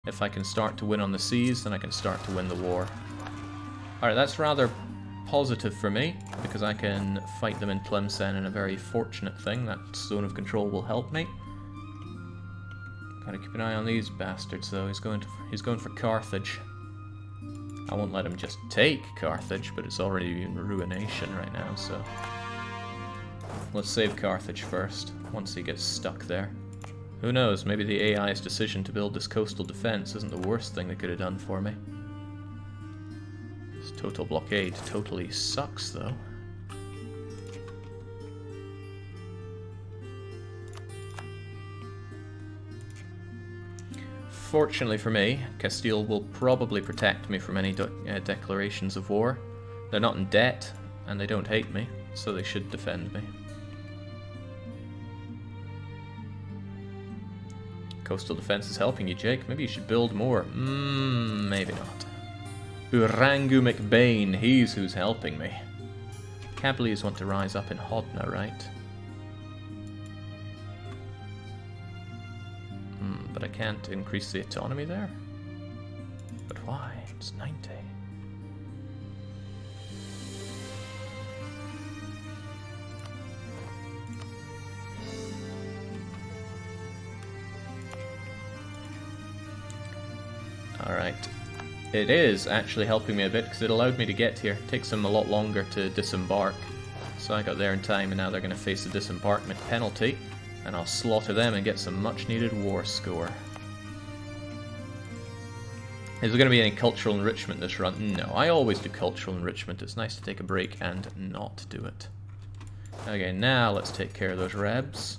If I can start to win on the seas, then I can start to win the war. Alright, that's rather positive for me, because I can fight them in Tlemcen in a very fortunate thing. That zone of control will help me. Gotta keep an eye on these bastards, though. He's going for Carthage. I won't let him just take Carthage, but it's already in ruination right now, so... Let's save Carthage first, once he gets stuck there. Who knows, maybe the AI's decision to build this coastal defense isn't the worst thing they could have done for me. This total blockade totally sucks, though. Fortunately for me, Castile will probably protect me from any declarations of war. They're not in debt, and they don't hate me, so they should defend me. Coastal defense is helping you, Jake. Maybe you should build more. Maybe not. Urangu McBain, he's who's helping me. Cableys want to rise up in Hodna, right? But I can't increase the autonomy there. But why? It's 90. Alright. It is actually helping me a bit because it allowed me to get here. It takes them a lot longer to disembark. So I got there in time and now they're going to face the disembarkment penalty. And I'll slaughter them and get some much needed war score. Is there going to be any cultural enrichment this run? No, I always do cultural enrichment. It's nice to take a break and not do it. Okay, now let's take care of those rebs.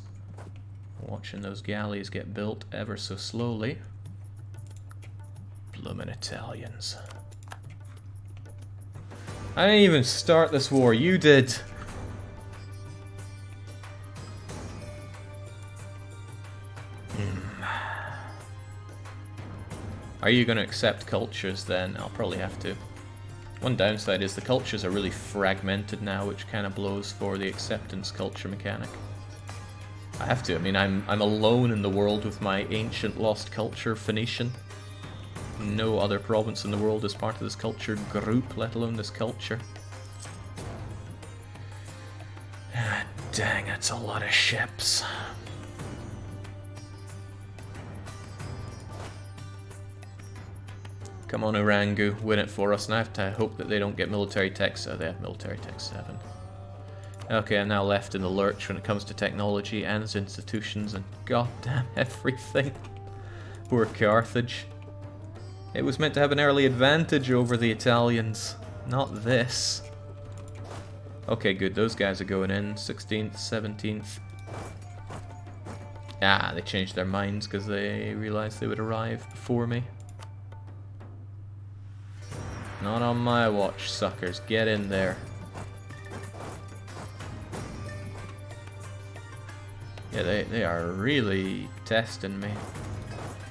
Watching those galleys get built ever so slowly. Bloomin' Italians. I didn't even start this war, you did! Are you going to accept cultures then? I'll probably have to. One downside is the cultures are really fragmented now, which kind of blows for the acceptance culture mechanic. I have to. I mean, I'm alone in the world with my ancient lost culture, Phoenician. No other province in the world is part of this culture group, let alone this culture. Ah, dang, that's a lot of ships. Come on, Urangu, win it for us, and I have to hope that they don't get military tech. So they have military tech 7. Okay, I'm now left in the lurch when it comes to technology and its institutions and goddamn everything. Poor Carthage. It was meant to have an early advantage over the Italians, not this. Okay, good, those guys are going in. 16th, 17th. Ah, they changed their minds because they realized they would arrive before me. Not on my watch, suckers. Get in there. Yeah, they are really testing me.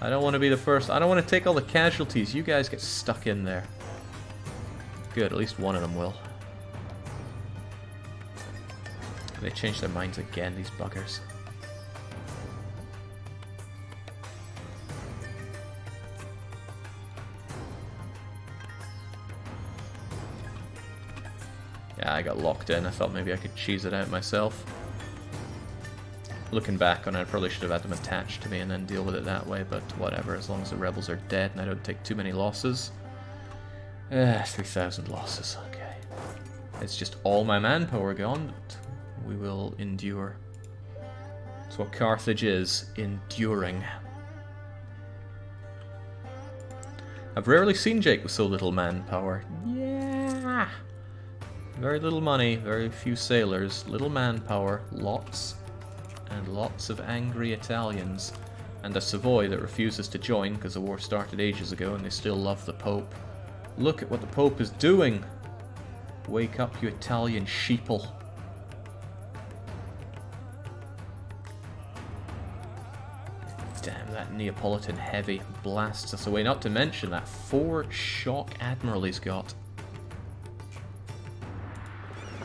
I don't want to be the first. I don't want to take all the casualties. You guys get stuck in there. Good, at least one of them will. They changed their minds again, these buggers. Yeah, I got locked in. I thought maybe I could cheese it out myself. Looking back on it, I probably should have had them attached to me and then deal with it that way, but whatever, as long as the rebels are dead and I don't take too many losses. 3,000 losses, okay. It's just all my manpower gone, but we will endure. That's what Carthage is, enduring. I've rarely seen Jake with so little manpower. Yeah! Very little money, very few sailors, little manpower, lots and lots of angry Italians, and a Savoy that refuses to join because the war started ages ago and they still love the Pope. Look at what the Pope is doing! Wake up, you Italian sheeple. Damn, that Neapolitan heavy blasts us away, not to mention that 4 shock admiral he's got.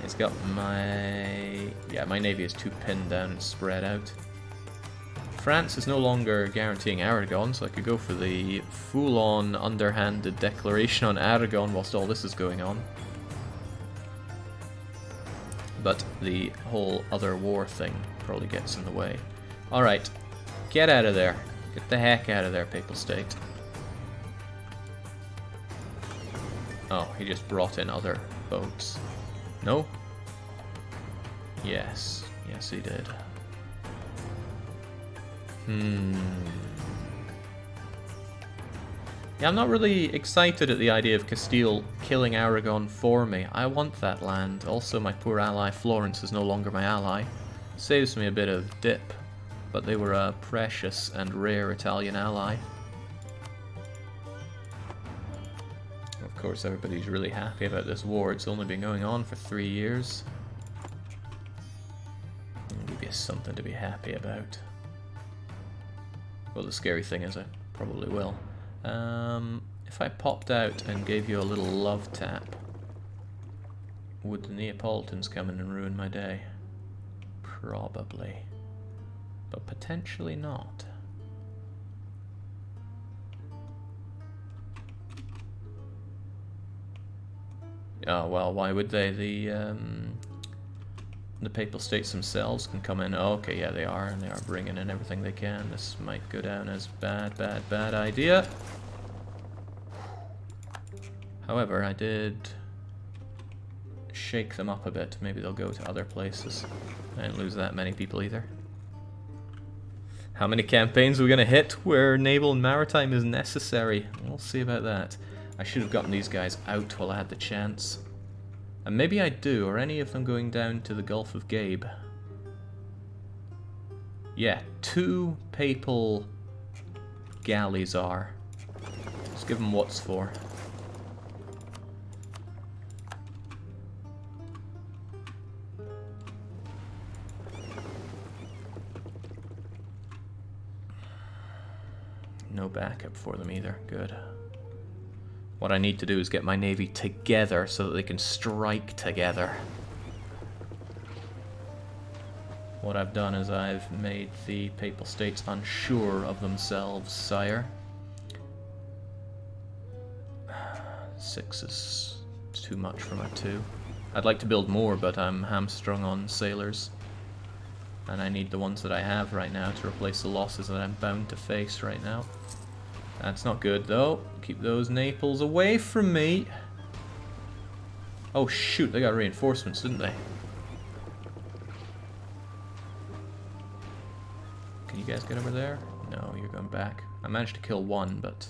It's got my... yeah, my navy is too pinned down and spread out. France is no longer guaranteeing Aragon, so I could go for the full-on underhanded declaration on Aragon whilst all this is going on. But the whole other war thing probably gets in the way. Alright, get out of there. Get the heck out of there, Papal State. Oh, he just brought in other boats. No? Yes. Yes, he did. Yeah, I'm not really excited at the idea of Castile killing Aragon for me. I want that land. Also, my poor ally Florence is no longer my ally. Saves me a bit of dip, but they were a precious and rare Italian ally. Of course, everybody's really happy about this war. It's only been going on for 3 years. I'll give you something to be happy about. Well, the scary thing is I probably will. If I popped out and gave you a little love tap, would the Neapolitans come in and ruin my day? Probably. But potentially not. Oh, well, why would they? The Papal States themselves can come in. Oh, okay, yeah, they are, and they are bringing in everything they can. This might go down as bad idea. However, I did shake them up a bit. Maybe they'll go to other places. I didn't lose that many people either. How many campaigns are we going to hit where naval and maritime is necessary? We'll see about that. I should have gotten these guys out while I had the chance. And maybe I do. Are any of them going down to the Gulf of Gabe? Yeah, 2 papal galleys are. Let's give them what's for. No backup for them either. Good. What I need to do is get my navy together so that they can strike together. What I've done is I've made the Papal States unsure of themselves, sire. 6 is too much for my 2. I'd like to build more, but I'm hamstrung on sailors. And I need the ones that I have right now to replace the losses that I'm bound to face right now. That's not good, though. Keep those Naples away from me. Oh, shoot, they got reinforcements, didn't they? Can you guys get over there? No, you're going back. I managed to kill 1, but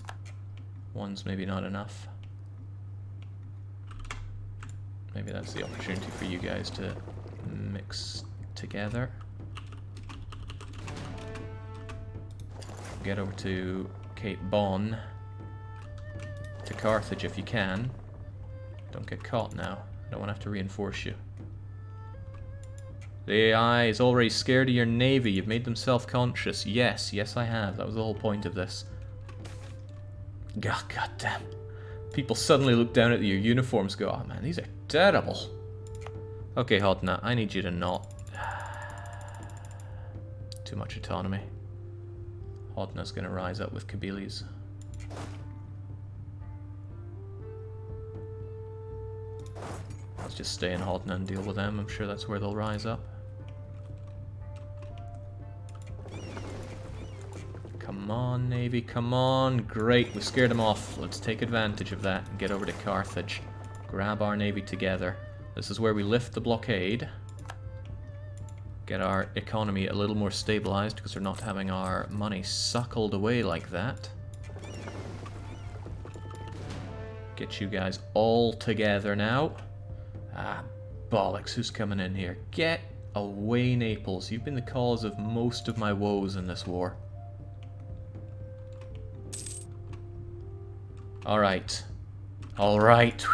1's maybe not enough. Maybe that's the opportunity for you guys to mix together. Get over to Cape Bon, to Carthage if you can. Don't get caught now. I don't want to have to reinforce you. The AI is already scared of your navy. You've made them self-conscious. Yes, yes I have. That was the whole point of this. God damn. People suddenly look down at your uniforms and go, oh man, these are terrible. Okay, Hodna, I need you to not... Too much autonomy. Hodna's going to rise up with Kabyles. Let's just stay in Hodna and deal with them. I'm sure that's where they'll rise up. Come on, Navy, come on. Great, we scared them off. Let's take advantage of that and get over to Carthage. Grab our navy together. This is where we lift the blockade. Get our economy a little more stabilized because we're not having our money suckled away like that. Get you guys all together now. Ah, bollocks, who's coming in here? Get away, Naples. You've been the cause of most of my woes in this war. Alright. Alright.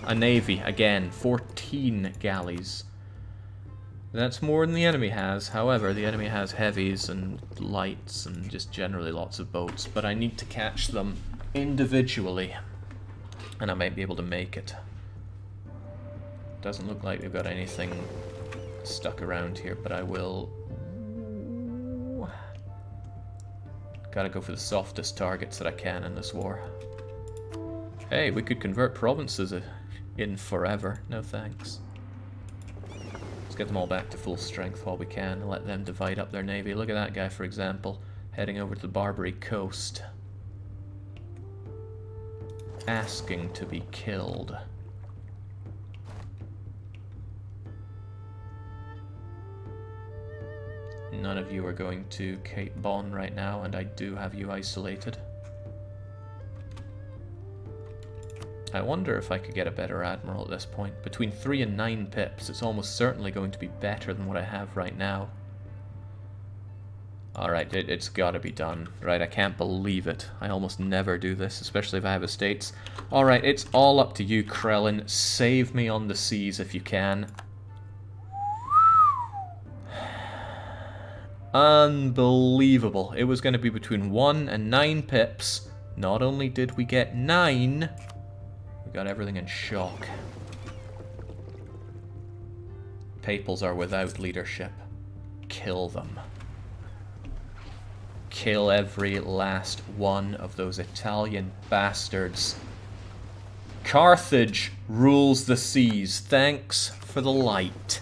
A navy, again. 14 galleys. That's more than the enemy has. However, the enemy has heavies and lights and just generally lots of boats. But I need to catch them individually. And I might be able to make it. Doesn't look like they've got anything stuck around here, but I will Gotta go for the softest targets that I can in this war. Hey, we could convert provinces in forever. No thanks. Let's get them all back to full strength while we can and let them divide up their navy. Look at that guy, for example, heading over to the Barbary coast. Asking to be killed. None of you are going to Cape Bon right now, and I do have you isolated. I wonder if I could get a better admiral at this point. Between 3 and 9 pips, it's almost certainly going to be better than what I have right now. Alright, it's gotta be done. Right, I can't believe it. I almost never do this, especially if I have estates. Alright, it's all up to you, Krellin. Save me on the seas if you can. Unbelievable. It was going to be between 1 and 9 pips. Not only did we get 9, we got everything in shock. Papals are without leadership. Kill them. Kill every last one of those Italian bastards. Carthage rules the seas. Thanks for the light.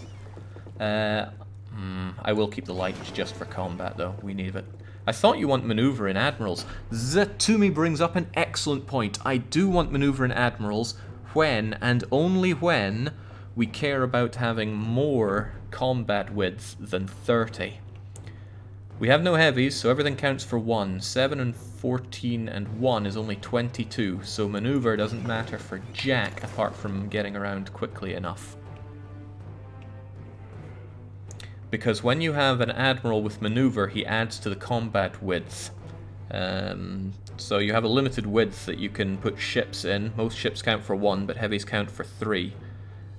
I will keep the light just for combat, though. We need it. I thought you want maneuver in admirals. Zatumi brings up an excellent point. I do want maneuver in admirals when, and only when, we care about having more combat width than 30. We have no heavies, so everything counts for 1. 7 and 14 and 1 is only 22, so maneuver doesn't matter for jack apart from getting around quickly enough. Because when you have an admiral with maneuver, he adds to the combat width. So you have a limited width that you can put ships in. Most ships count for 1, but heavies count for 3.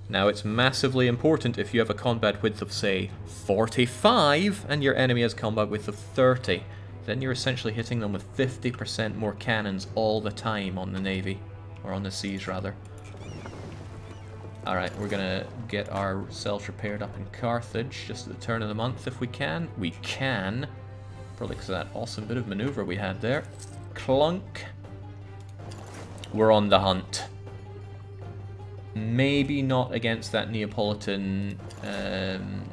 Now it's massively important if you have a combat width of, say, 45, and your enemy has combat width of 30. Then you're essentially hitting them with 50% more cannons all the time on the navy. Or on the seas, rather. Alright, we're gonna get ourselves repaired up in Carthage just at the turn of the month if we can. We can. Probably because of that awesome bit of maneuver we had there. Clunk. We're on the hunt. Maybe not against that Neapolitan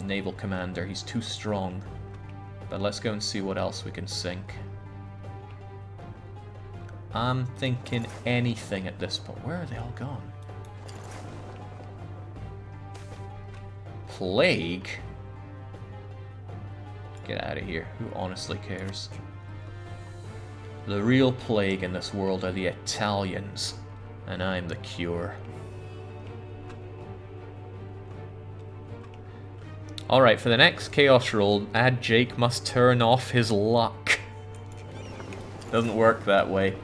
naval commander. He's too strong. But let's go and see what else we can sink. I'm thinking anything at this point. Where are they all gone? Plague? Get out of here. Who honestly cares? The real plague in this world are the Italians, and I'm the cure. Alright, for the next chaos roll, Ad Jake must turn off his luck. Doesn't work that way.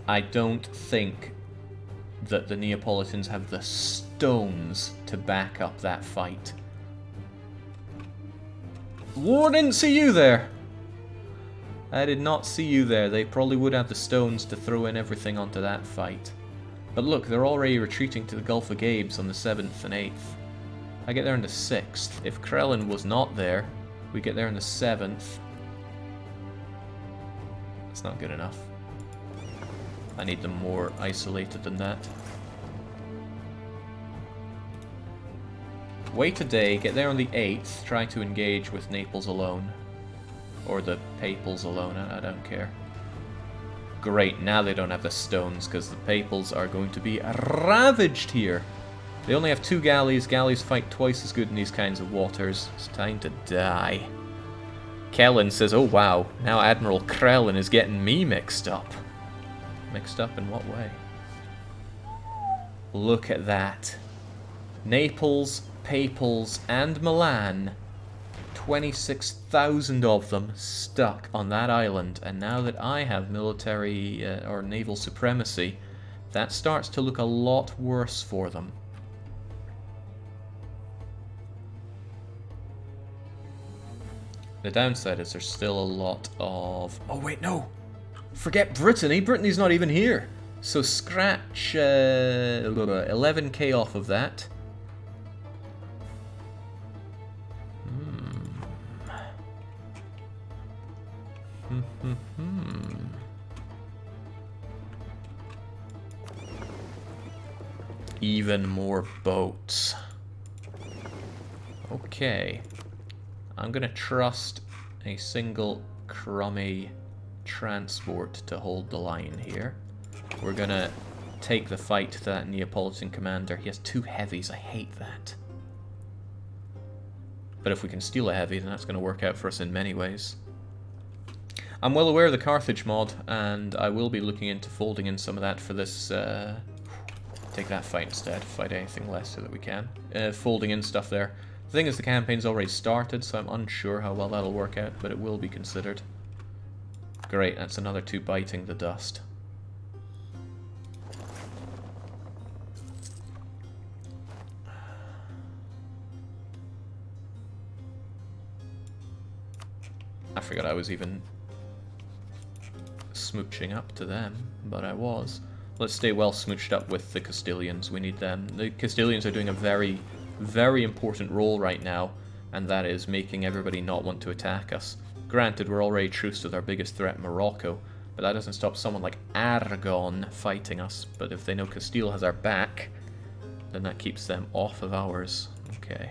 I don't think that the Neapolitans have the stones to back up that fight. Whoa, I didn't see you there! I did not see you there. They probably would have the stones to throw in everything onto that fight. But look, they're already retreating to the Gulf of Gabes on the 7th and 8th. I get there on the 6th. If Krellin was not there, we get there on the 7th. That's not good enough. I need them more isolated than that. Wait a day, get there on the 8th, try to engage with Naples alone. Or the Papals alone, I don't care. Great, now they don't have the stones, because the Papals are going to be ravaged here. They only have 2 galleys. Galleys fight twice as good in these kinds of waters. It's time to die. Kellen says, oh wow, now Admiral Krellin is getting me mixed up. Mixed up in what way? Look at that. Naples, Papals, and Milan. 26,000 of them stuck on that island, and now that I have military or naval supremacy, that starts to look a lot worse for them. The downside is there's still a lot of... Oh wait, no! Forget Brittany! Brittany's not even here! So scratch 11k off of that. Even more boats. Okay. I'm gonna trust a single crummy transport to hold the line here. We're gonna take the fight to that Neapolitan commander. He has 2 heavies. I hate that. But if we can steal a heavy, then that's going to work out for us in many ways. I'm well aware of the Carthage mod, and I will be looking into folding in some of that for this... take that fight instead. Fight anything less so that we can. Folding in stuff there. The thing is, the campaign's already started, so I'm unsure how well that'll work out, but it will be considered. Great, that's another 2 biting the dust. I forgot I was even smooching up to them, but I was. Let's stay well smooched up with the Castilians. We need them. The Castilians are doing a very, very important role right now, and that is making everybody not want to attack us. Granted, we're already truced with our biggest threat, Morocco, but that doesn't stop someone like Aragon fighting us. But if they know Castile has our back, then that keeps them off of ours. Okay.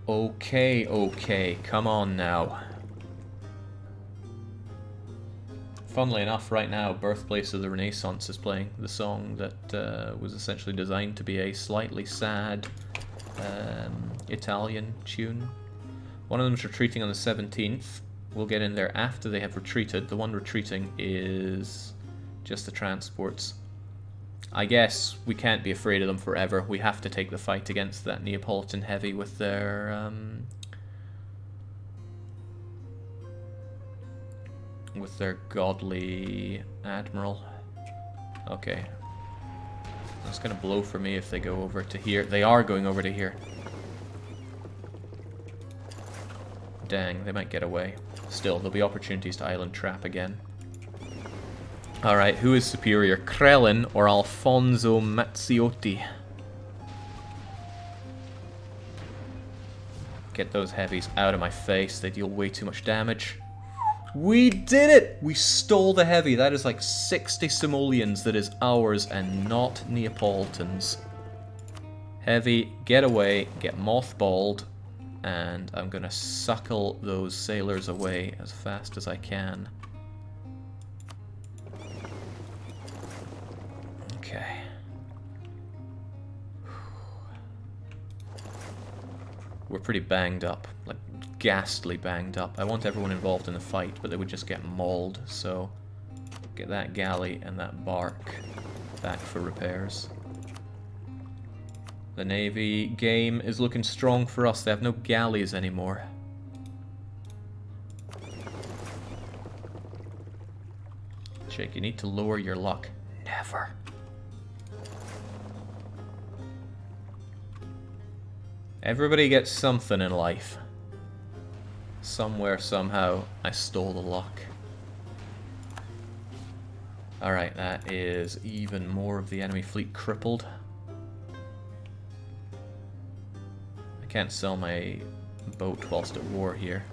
Okay, come on now. Funnily enough, right now, Birthplace of the Renaissance is playing, the song that was essentially designed to be a slightly sad Italian tune. One of them's retreating on the 17th. We'll get in there after they have retreated. The one retreating is just the transports. I guess we can't be afraid of them forever. We have to take the fight against that Neapolitan heavy with their godly admiral. Okay. That's gonna blow for me if they go over to here. They are going over to here. Dang, they might get away. Still, there'll be opportunities to island trap again. Alright, who is superior, Krellin or Alfonso Mazziotti? Get those heavies out of my face, they deal way too much damage. We did it! We stole the heavy. That is like 60 simoleons that is ours and not Neapolitans. Heavy, get away, get mothballed, and I'm gonna suckle those sailors away as fast as I can. Okay. We're pretty banged up, like ghastly banged up. I want everyone involved in the fight, but they would just get mauled, so get that galley and that bark back for repairs. The Navy game is looking strong for us. They have no galleys anymore. Jake, you need to lower your luck. Never. Everybody gets something in life. Somewhere, somehow, I stole the luck. Alright, that is even more of the enemy fleet crippled. I can't sell my boat whilst at war here.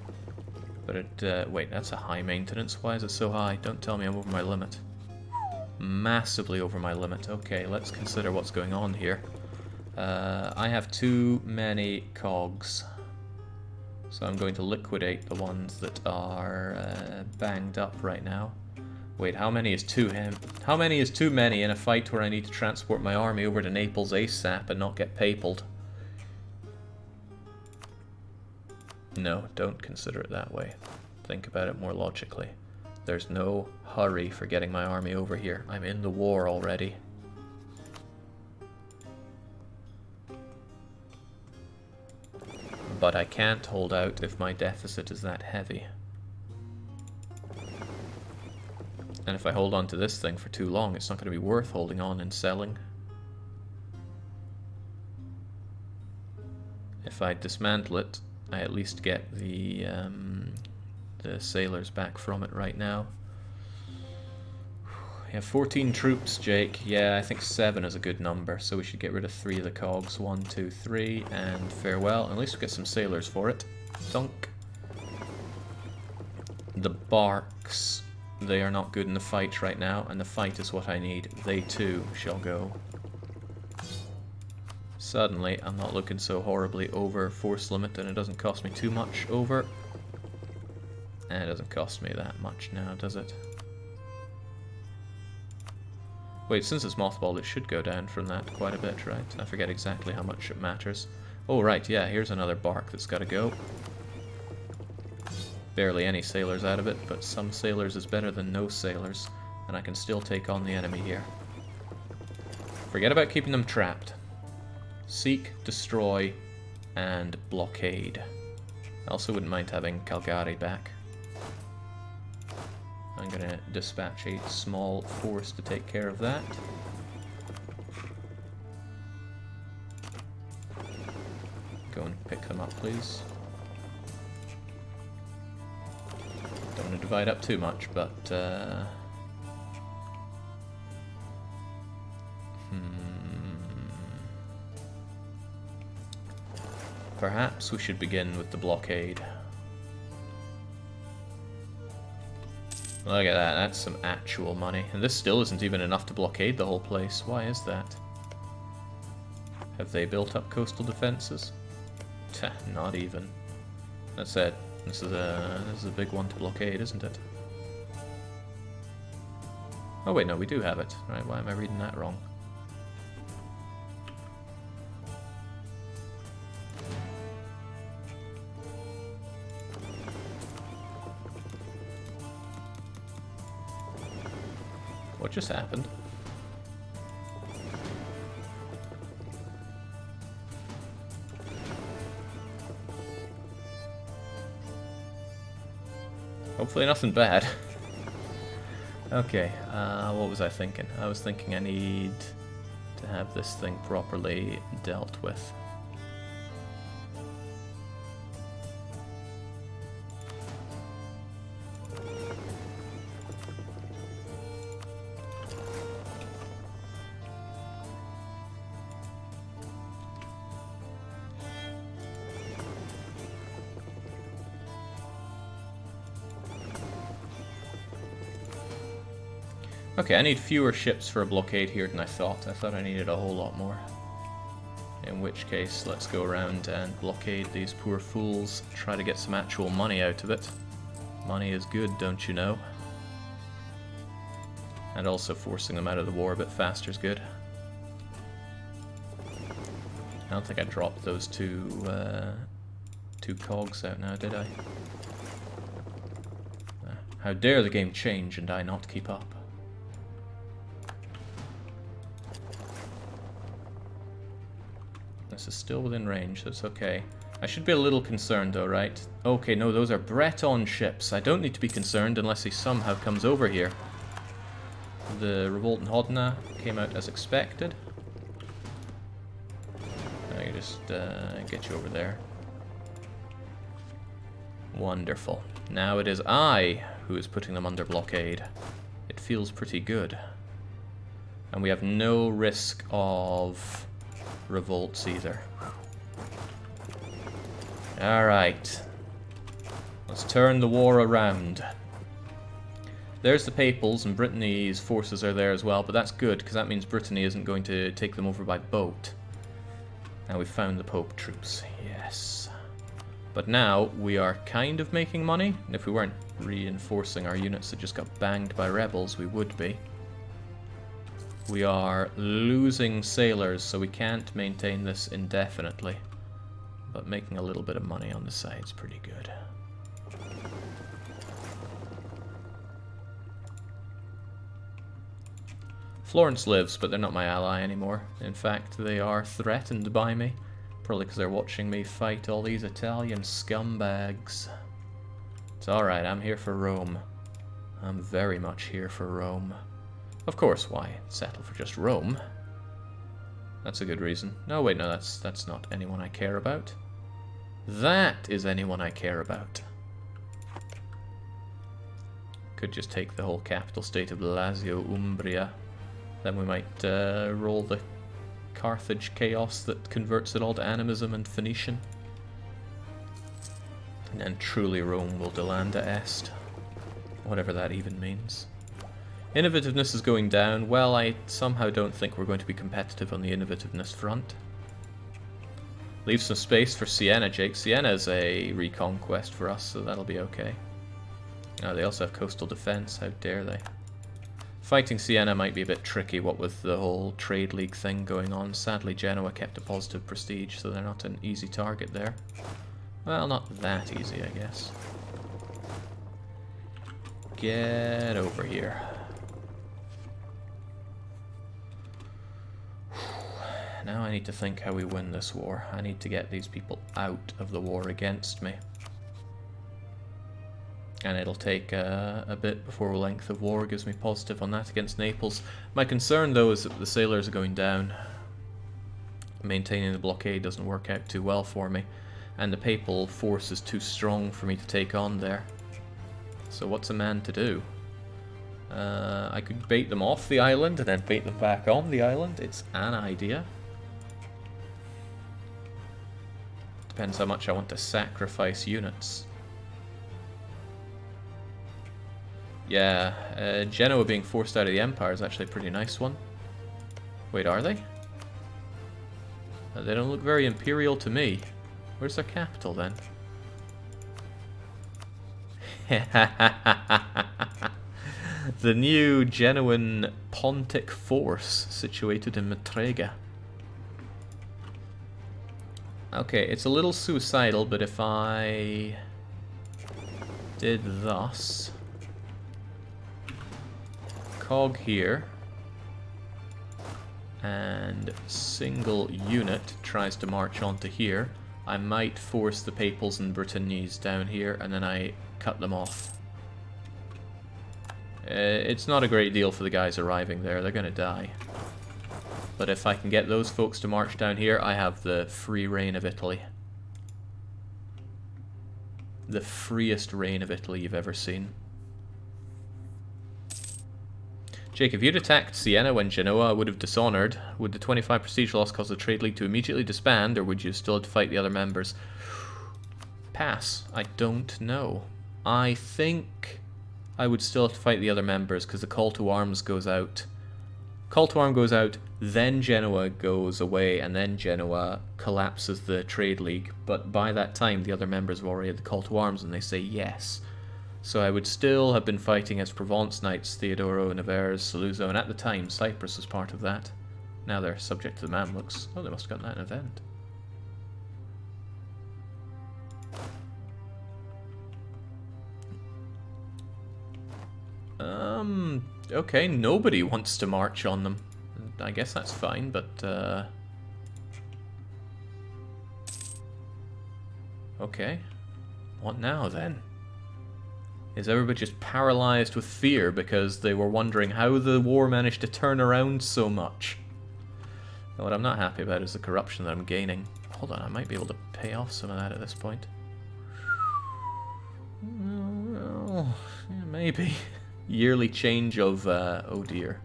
But it, wait, that's a high maintenance. Why is it so high? Don't tell me I'm over my limit. Massively over my limit. Okay, let's consider what's going on here. I have too many cogs. So I'm going to liquidate the ones that are banged up right now. Wait, how many is how many is too many in a fight where I need to transport my army over to Naples ASAP and not get papaled? No, don't consider it that way. Think about it more logically. There's no hurry for getting my army over here. I'm in the war already. But I can't hold out if my deficit is that heavy. And if I hold on to this thing for too long, it's not going to be worth holding on and selling. If I dismantle it, I at least get the sailors back from it right now. We have 14 troops, Jake. Yeah, I think 7 is a good number, so we should get rid of 3 of the cogs. 1, 2, 3, and farewell. At least we get some sailors for it. Dunk. The barks, they are not good in the fight right now, and the fight is what I need. They too shall go. Suddenly, I'm not looking so horribly over force limit, and it doesn't cost me too much over. And it doesn't cost me that much now, does it? Wait, since it's mothballed, it should go down from that quite a bit, right? I forget exactly how much it matters. Oh, right, yeah, here's another bark that's got to go. Barely any sailors out of it, but some sailors is better than no sailors, and I can still take on the enemy here. Forget about keeping them trapped. Seek, destroy, and blockade. I also wouldn't mind having Calgary back. I'm going to dispatch a small force to take care of that. Go and pick them up, please. Don't want to divide up too much, but... Perhaps we should begin with the blockade. Look at that, that's some actual money. And this still isn't even enough to blockade the whole place. Why is that? Have they built up coastal defenses? Not even. That's it. This is a big one to blockade, isn't it? Oh wait, no, we do have it. Right, why am I reading that wrong? What just happened? Hopefully nothing bad. Okay, what was I thinking? I was thinking I need to have this thing properly dealt with. Okay, I need fewer ships for a blockade here than I thought. I thought I needed a whole lot more. In which case, let's go around and blockade these poor fools. Try to get some actual money out of it. Money is good, don't you know? And also forcing them out of the war a bit faster is good. I don't think I dropped those two cogs out now, did I? How dare the game change and I not keep up? This is still within range, so it's okay. I should be a little concerned though, right? Okay, no, those are Breton ships. I don't need to be concerned unless he somehow comes over here. The revolt in Hodna came out as expected. I can just get you over there. Wonderful. Now it is I who is putting them under blockade. It feels pretty good. And we have no risk of revolts either. Alright. Let's turn the war around. There's the Papals, and Brittany's forces are there as well, but that's good, because that means Brittany isn't going to take them over by boat. Now we've found the Pope troops. Yes. But now we are kind of making money, and if we weren't reinforcing our units that just got banged by rebels, we would be. We are losing sailors, so we can't maintain this indefinitely. But making a little bit of money on the side is pretty good. Florence lives, but they're not my ally anymore. In fact, they are threatened by me. Probably because they're watching me fight all these Italian scumbags. It's alright, I'm here for Rome. I'm very much here for Rome. Of course, why? Settle for just Rome. That's a good reason. No, wait, no, that's not anyone I care about. That is anyone I care about. Could just take the whole capital state of Lazio, Umbria. Then we might roll the Carthage chaos that converts it all to animism and Phoenician. And then truly Rome will delanda est. Whatever that even means. Innovativeness is going down. Well, I somehow don't think we're going to be competitive on the innovativeness front. Leave some space for Siena, Jake. Siena is a reconquest for us, so that'll be okay. They also have coastal defense. How dare they? Fighting Siena might be a bit tricky, what with the whole trade league thing going on. Sadly, Genoa kept a positive prestige, so they're not an easy target there. Well, not that easy, I guess. Get over here. Now I need to think how we win this war. I need to get these people out of the war against me. And it'll take a bit before length of war gives me positive on that against Naples. My concern, though, is that the sailors are going down. Maintaining the blockade doesn't work out too well for me. And the papal force is too strong for me to take on there. So what's a man to do? I could bait them off the island and then bait them back on the island. It's an idea. Depends how much I want to sacrifice units. Yeah, Genoa being forced out of the Empire is actually a pretty nice one. Wait, are they? They don't look very imperial to me. Where's their capital then? The new Genoan Punic force situated in Matrega. Okay, it's a little suicidal, but if I did thus, cog here, and single unit tries to march onto here, I might force the Papals and Britannies down here, and then I cut them off. It's not a great deal for the guys arriving there, they're gonna die. But if I can get those folks to march down here, I have the free reign of Italy. The freest reign of Italy you've ever seen. Jake, if you'd attacked Siena when Genoa would have dishonored, would the 25 prestige loss cause the trade league to immediately disband, or would you still have to fight the other members? Pass. I don't know. I think I would still have to fight the other members, because the call to arms goes out. Call to arms goes out, then Genoa goes away, and then Genoa collapses the trade league. But by that time, the other members have already had the call to arms, and they say yes. So I would still have been fighting as Provence Knights, Theodoro, Nevers, Saluzzo, and at the time, Cyprus was part of that. Now they're subject to the Mamluks. Oh, they must have gotten that in an event. Okay, nobody wants to march on them. I guess that's fine, but, okay. What now, then? Is everybody just paralyzed with fear because they were wondering how the war managed to turn around so much? And what I'm not happy about is the corruption that I'm gaining. Hold on, I might be able to pay off some of that at this point. Well, yeah, maybe. Yearly change of, oh dear.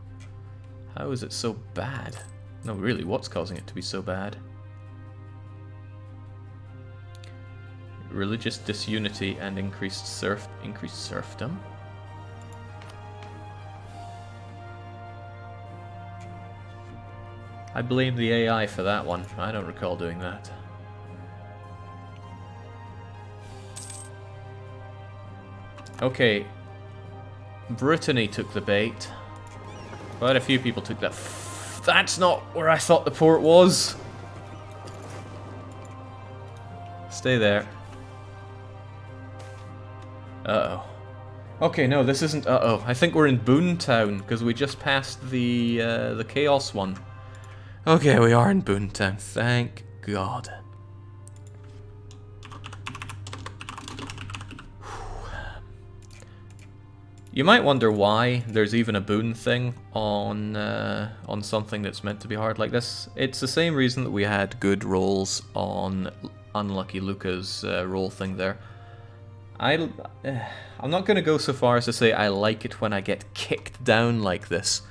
How is it so bad? No, really, what's causing it to be so bad? Religious disunity and increased serfdom? I blame the AI for that one. I don't recall doing that. Okay. Brittany took the bait. Quite a few people took that. That's not where I thought the port was. Stay there. Uh-oh. Okay, no, this isn't uh-oh. I think we're in Boontown, because we just passed the Chaos one. Okay, we are in Boontown. Thank God. You might wonder why there's even a boon thing on something that's meant to be hard like this. It's the same reason that we had good rolls on Unlucky Luca's roll thing there. I'm not going to go so far as to say I like it when I get kicked down like this,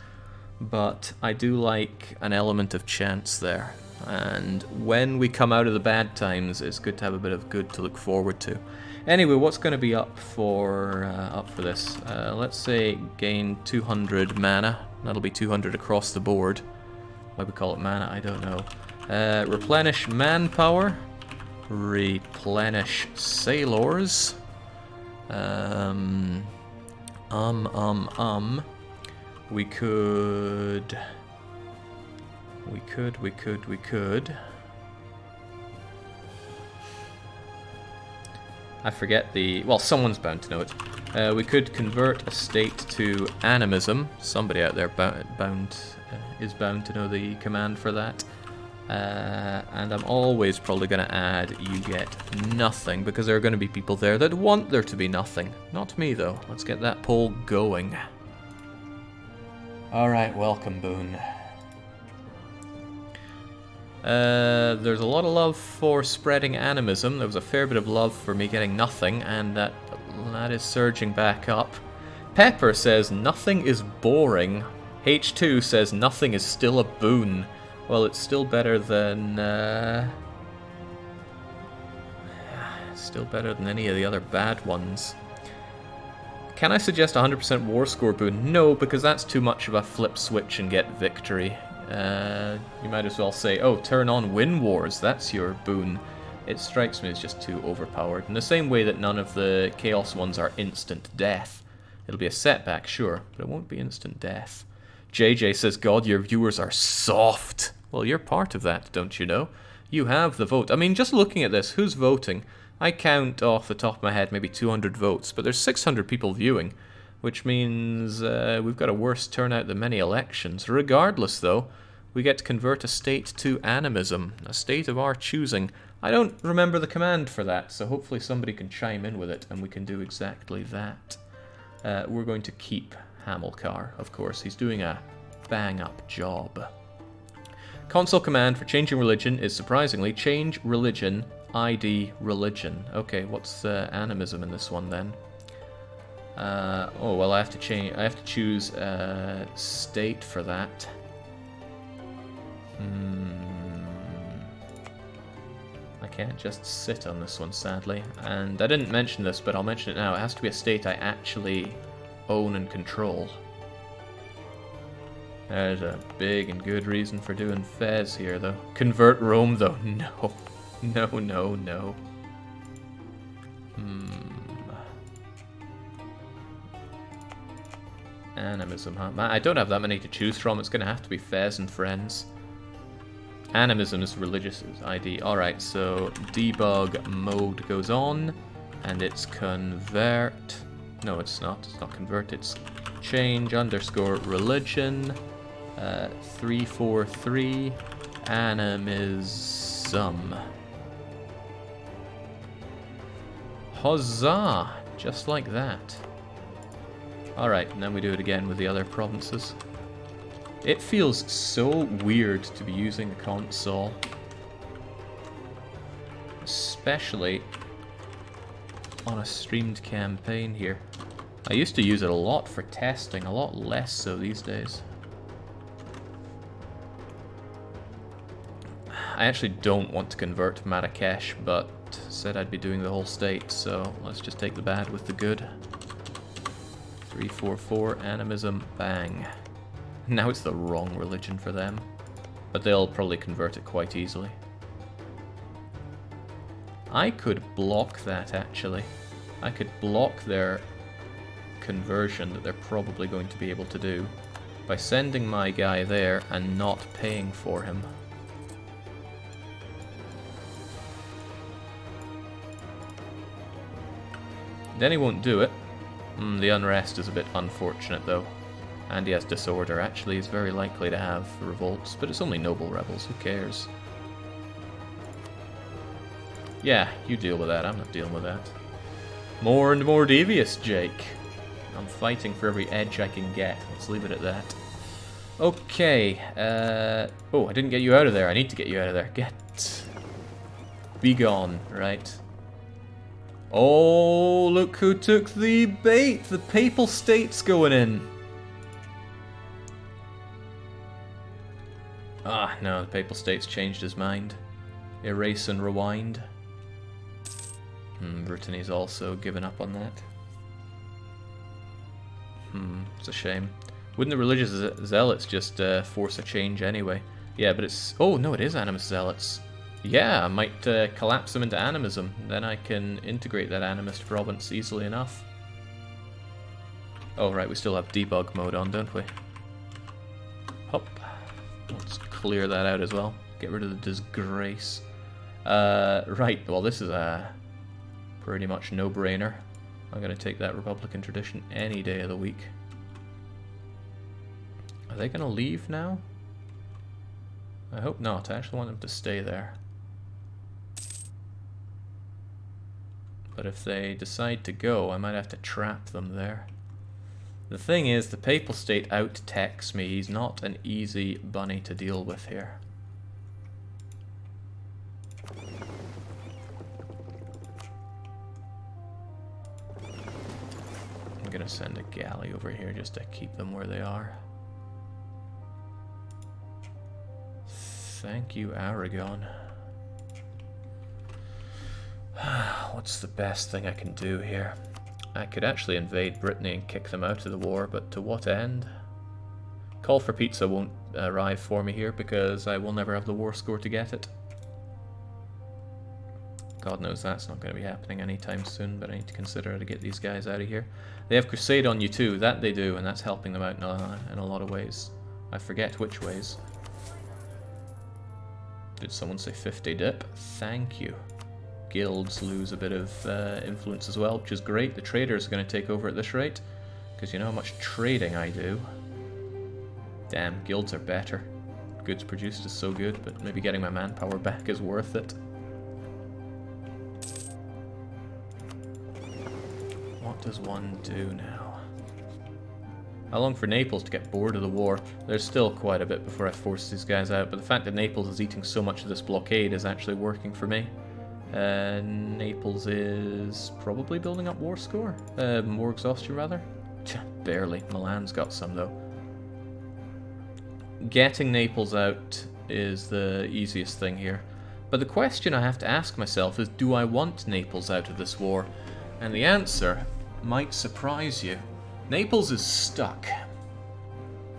but I do like an element of chance there. And when we come out of the bad times, it's good to have a bit of good to look forward to. Anyway, what's going to be up for this? Let's say gain 200 mana. That'll be 200 across the board. Why we call it mana, I don't know. Replenish manpower. Replenish sailors. We could. I forget the... Well, someone's bound to know it. We could convert a state to animism. Somebody out there is bound to know the command for that. And I'm always probably going to add you get nothing, because there are going to be people there that want there to be nothing. Not me, though. Let's get that poll going. Alright, welcome, Boone. There's a lot of love for spreading animism. There was a fair bit of love for me getting nothing, and that is surging back up. Pepper says nothing is boring. H2 says nothing is still a boon. Well, it's still better than any of the other bad ones. Can I suggest 100% war score boon? No, because that's too much of a flip switch and get victory. You might as well say, oh, turn on win wars, that's your boon. It strikes me as just too overpowered. In the same way that none of the chaos ones are instant death. It'll be a setback, sure, but it won't be instant death. JJ says, God, your viewers are soft. Well, you're part of that, don't you know? You have the vote. I mean, just looking at this, who's voting? I count off the top of my head maybe 200 votes, but there's 600 people viewing, which means we've got a worse turnout than many elections. Regardless, though, we get to convert a state to animism, a state of our choosing. I don't remember the command for that, so hopefully somebody can chime in with it, and we can do exactly that. We're going to keep Hamilcar, of course. He's doing a bang-up job. Console command for changing religion is, surprisingly, change religion, ID religion. Okay, what's animism in this one, then? Oh, well, I have to choose state for that. I can't just sit on this one, sadly. And I didn't mention this, but I'll mention it now. It has to be a state I actually own and control. There's a big and good reason for doing Fez here, though. Convert Rome, though. No. No. Animism, huh? I don't have that many to choose from. It's going to have to be Fez and Friends. Animism is religious ID. Alright, so debug mode goes on, and it's convert. No, it's not. It's not convert. It's change underscore religion. 343 animism. Huzzah! Just like that. Alright, and then we do it again with the other provinces. It feels so weird to be using the console. Especially on a streamed campaign here. I used to use it a lot for testing, a lot less so these days. I actually don't want to convert Marrakesh, but said I'd be doing the whole state, so let's just take the bad with the good. 344 animism, bang. Now it's the wrong religion for them, but they'll probably convert it quite easily. I could block that, actually. I could block their conversion that they're probably going to be able to do by sending my guy there and not paying for him. Then he won't do it. The unrest is a bit unfortunate, though. And he has disorder. Actually, he's very likely to have revolts, but it's only noble rebels. Who cares? Yeah, you deal with that. I'm not dealing with that. More and more devious, Jake. I'm fighting for every edge I can get. Let's leave it at that. Okay. Oh, I didn't get you out of there. I need to get you out of there. Be gone, right? Oh, look who took the bait! The Papal State's going in. Ah, no, the Papal State's changed his mind. Erase and rewind. Brittany's also given up on that. It's a shame. Wouldn't the religious zealots just force a change anyway? Yeah, but it's... Oh, no, it is Animist zealots. Yeah, I might collapse them into animism. Then I can integrate that animist province easily enough. Oh, right, we still have debug mode on, don't we? Hop. Let's clear that out as well. Get rid of the disgrace. Right, well, this is a pretty much no-brainer. I'm going to take that Republican tradition any day of the week. Are they going to leave now? I hope not. I actually want them to stay there. But if they decide to go, I might have to trap them there. The thing is, the Papal State out-techs me. He's not an easy bunny to deal with here. I'm gonna send a galley over here just to keep them where they are. Thank you, Aragon. What's the best thing I can do here? I could actually invade Brittany and kick them out of the war, but to what end? Call for Pizza won't arrive for me here because I will never have the war score to get it. God knows that's not going to be happening anytime soon, but I need to consider how to get these guys out of here. They have Crusade on you too, that they do, and that's helping them out in a lot of ways. I forget which ways. Did someone say 50 dip? Thank you. Guilds lose a bit of influence as well, which is great. The traders are going to take over at this rate, because you know how much trading I do. Damn, guilds are better. Goods produced is so good, but maybe getting my manpower back is worth it. What does one do now? How long for Naples to get bored of the war? There's still quite a bit before I force these guys out, but the fact that Naples is eating so much of this blockade is actually working for me. Naples is probably building up war score. More exhaustion, rather. Barely. Milan's got some, though. Getting Naples out is the easiest thing here. But the question I have to ask myself is, do I want Naples out of this war? And the answer might surprise you. Naples is stuck.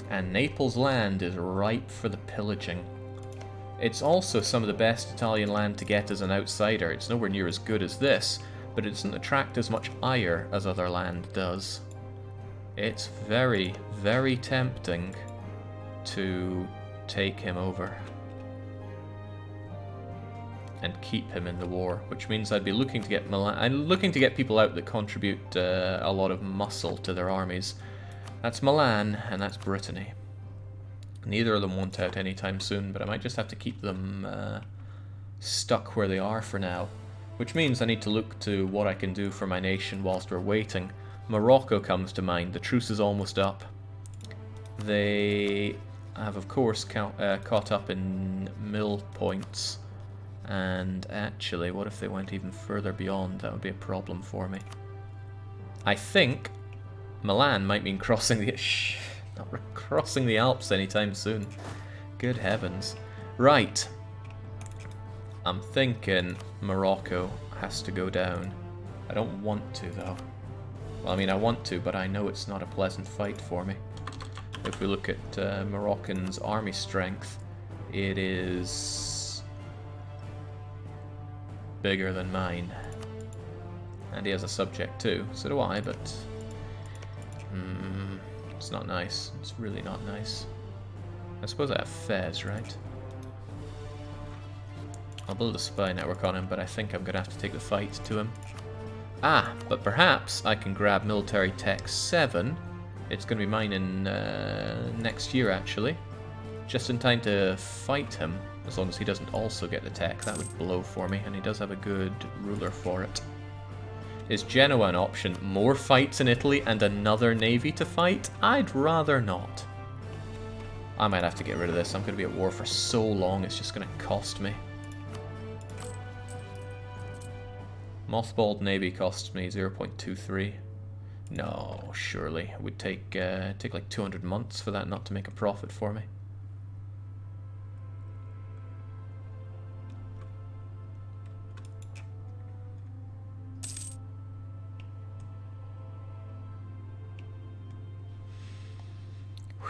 And Naples land is ripe for the pillaging. It's also some of the best Italian land to get as an outsider. It's nowhere near as good as this, but it doesn't attract as much ire as other land does. It's very, very tempting to take him over and keep him in the war, which means I'd be looking to get Milan. I'm looking to get people out that contribute a lot of muscle to their armies. That's Milan and that's Brittany. Neither of them want out anytime soon, but I might just have to keep them stuck where they are for now. Which means I need to look to what I can do for my nation whilst we're waiting. Morocco comes to mind. The truce is almost up. They have, of course, caught up in mill points. And actually, what if they went even further beyond? That would be a problem for me. I think Milan might mean crossing the... not crossing the Alps anytime soon. Good heavens. Right. I'm thinking Morocco has to go down. I don't want to, though. Well, I mean, I want to, but I know it's not a pleasant fight for me. If we look at Moroccan's army strength, it is bigger than mine. And he has a subject too, so do I, but it's not nice. It's really not nice. I suppose I have Fez, right? I'll build a spy network on him, but I think I'm going to have to take the fight to him. Ah, but perhaps I can grab military tech 7. It's going to be mine in next year, actually. Just in time to fight him, as long as he doesn't also get the tech. That would blow for me, and he does have a good ruler for it. Is Genoa an option? More fights in Italy and another navy to fight? I'd rather not. I might have to get rid of this. I'm going to be at war for so long, it's just going to cost me. Mothballed navy costs me 0.23. No, surely. It would take like 200 months for that not to make a profit for me.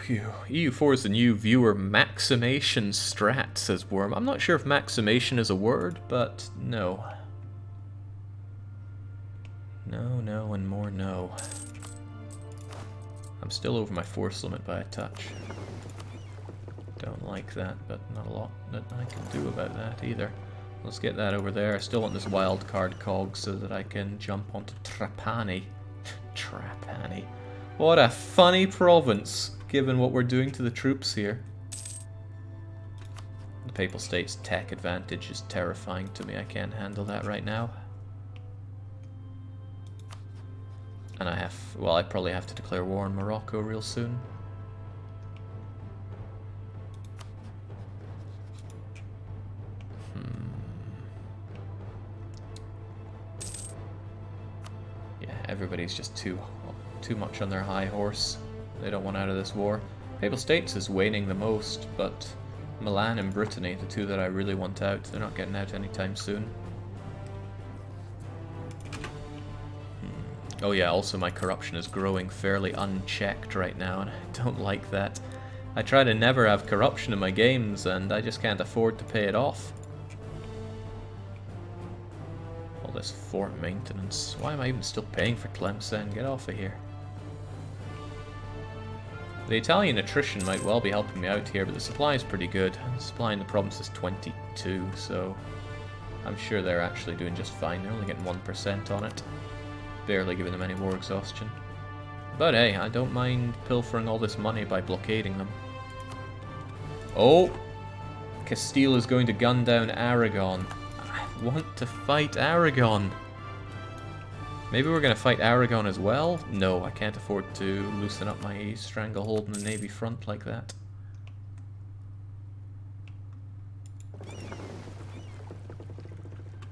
Phew. EU4 is the new viewer maximation strat, says Worm. I'm not sure if maximation is a word, but no. No, no, and more no. I'm still over my force limit by a touch. Don't like that, but not a lot that I can do about that either. Let's get that over there. I still want this wild card cog so that I can jump onto Trapani. Trapani. What a funny province, given what we're doing to the troops here. The Papal State's tech advantage is terrifying to me. I can't handle that right now. And I probably have to declare war on Morocco real soon. Yeah, everybody's just too much on their high horse. They don't want out of this war. Papal States is waning the most, but Milan and Brittany, the two that I really want out, they're not getting out anytime soon. Oh yeah, also my corruption is growing fairly unchecked right now, and I don't like that. I try to never have corruption in my games, and I just can't afford to pay it off. All this fort maintenance. Why am I even still paying for Tlemcen? Get off of here. The Italian attrition might well be helping me out here, but the supply is pretty good. The supply in the province is 22, so I'm sure they're actually doing just fine. They're only getting 1% on it. Barely giving them any war exhaustion. But hey, I don't mind pilfering all this money by blockading them. Oh! Castile is going to gun down Aragon. I want to fight Aragon. Maybe we're going to fight Aragon as well? No, I can't afford to loosen up my stranglehold in the Navy front like that.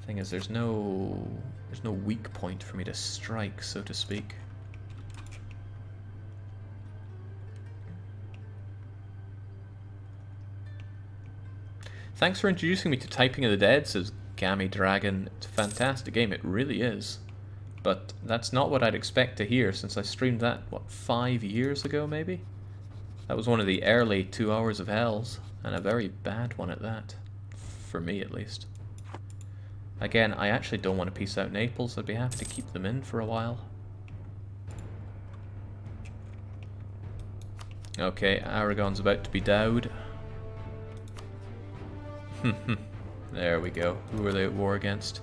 Thing is, there's no weak point for me to strike, so to speak. Thanks for introducing me to Typing of the Dead, says Gammy Dragon. It's a fantastic game, it really is. But that's not what I'd expect to hear, since I streamed that, what, 5 years ago maybe? That was one of the early 2 Hours of Hells, and a very bad one at that. For me, at least. Again, I actually don't want to peace out Naples. I'd be happy to keep them in for a while. Okay, Aragon's about to be dowed. There we go. Who are they at war against?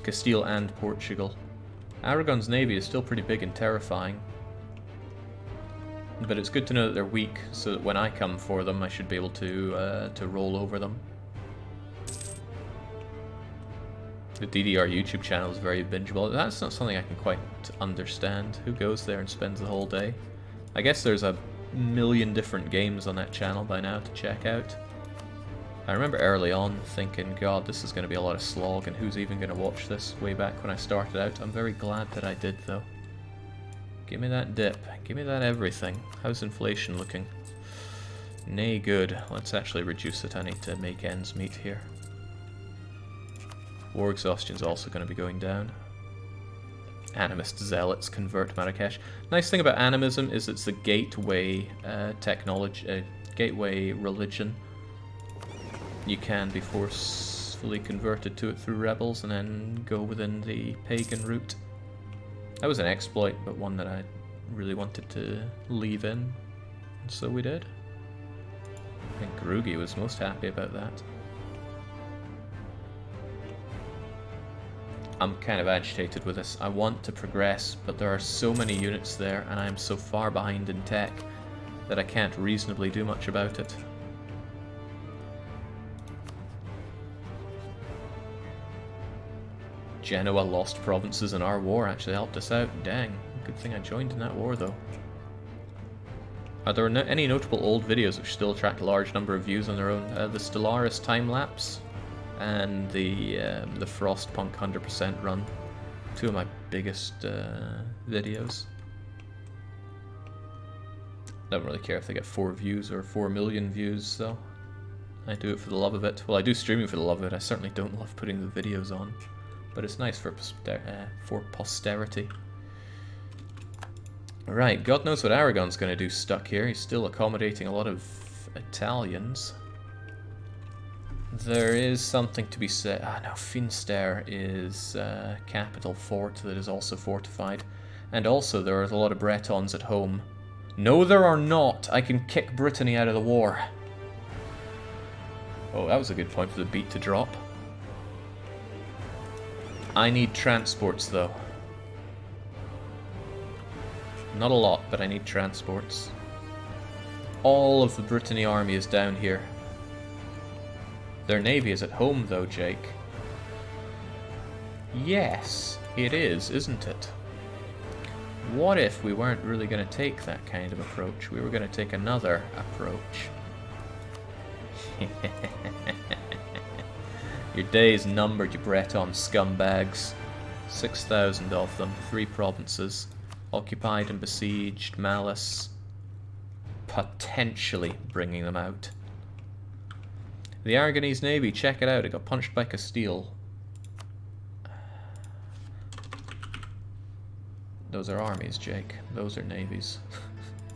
Castile and Portugal. Aragon's navy is still pretty big and terrifying. But it's good to know that they're weak, so that when I come for them, I should be able to roll over them. The DDR YouTube channel is very bingeable. That's not something I can quite understand. Who goes there and spends the whole day? I guess there's a million different games on that channel by now to check out. I remember early on thinking, God, this is going to be a lot of slog, and who's even going to watch this way back when I started out. I'm very glad that I did, though. Give me that dip. Give me that everything. How's inflation looking? Nay, good. Let's actually reduce it. I need to make ends meet here. War exhaustion is also going to be going down. Animist zealots convert Marrakesh. Nice thing about animism is it's the gateway gateway religion. You can be forcefully converted to it through rebels and then go within the pagan route. That was an exploit, but one that I really wanted to leave in, and so we did. I think Grugi was most happy about that. I'm kind of agitated with this. I want to progress, but there are so many units there, and I am so far behind in tech that I can't reasonably do much about it. Genoa lost provinces in our war, actually helped us out. Dang, good thing I joined in that war, though. Are there any notable old videos which still attract a large number of views on their own? The Stellaris time-lapse and the Frostpunk 100% run. Two of my biggest videos. Don't really care if they get 4 views or 4 million views, so I do it for the love of it. Well, I do streaming for the love of it. I certainly don't love putting the videos on, but it's nice for posterity. Right, God knows what Aragon's going to do stuck here. He's still accommodating a lot of Italians. There is something to be said. Ah, no, Finster is a capital fort that is also fortified. And also, there are a lot of Bretons at home. No, there are not! I can kick Brittany out of the war. Oh, that was a good point for the beat to drop. I need transports, though. Not a lot, but I need transports. All of the Brittany army is down here. Their navy is at home, though, Jake. Yes, it is, isn't it? What if we weren't really going to take that kind of approach? We were going to take another approach. Your days numbered, you Breton scumbags. 6,000 of them, 3 provinces. Occupied and besieged, malice. Potentially bringing them out. The Aragonese navy, check it out, it got punched by Castile. Those are armies, Jake. Those are navies.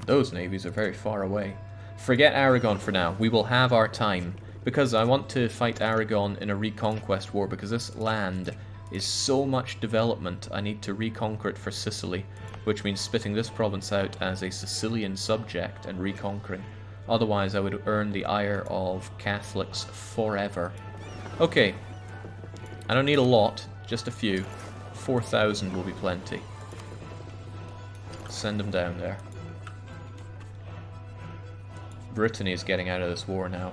Those navies are very far away. Forget Aragon for now. We will have our time. Because I want to fight Aragon in a reconquest war, because this land is so much development. I need to reconquer it for Sicily, which means spitting this province out as a Sicilian subject and reconquering. Otherwise, I would earn the ire of Catholics forever. Okay. I don't need a lot, just a few. 4,000 will be plenty. Send them down there. Brittany is getting out of this war now.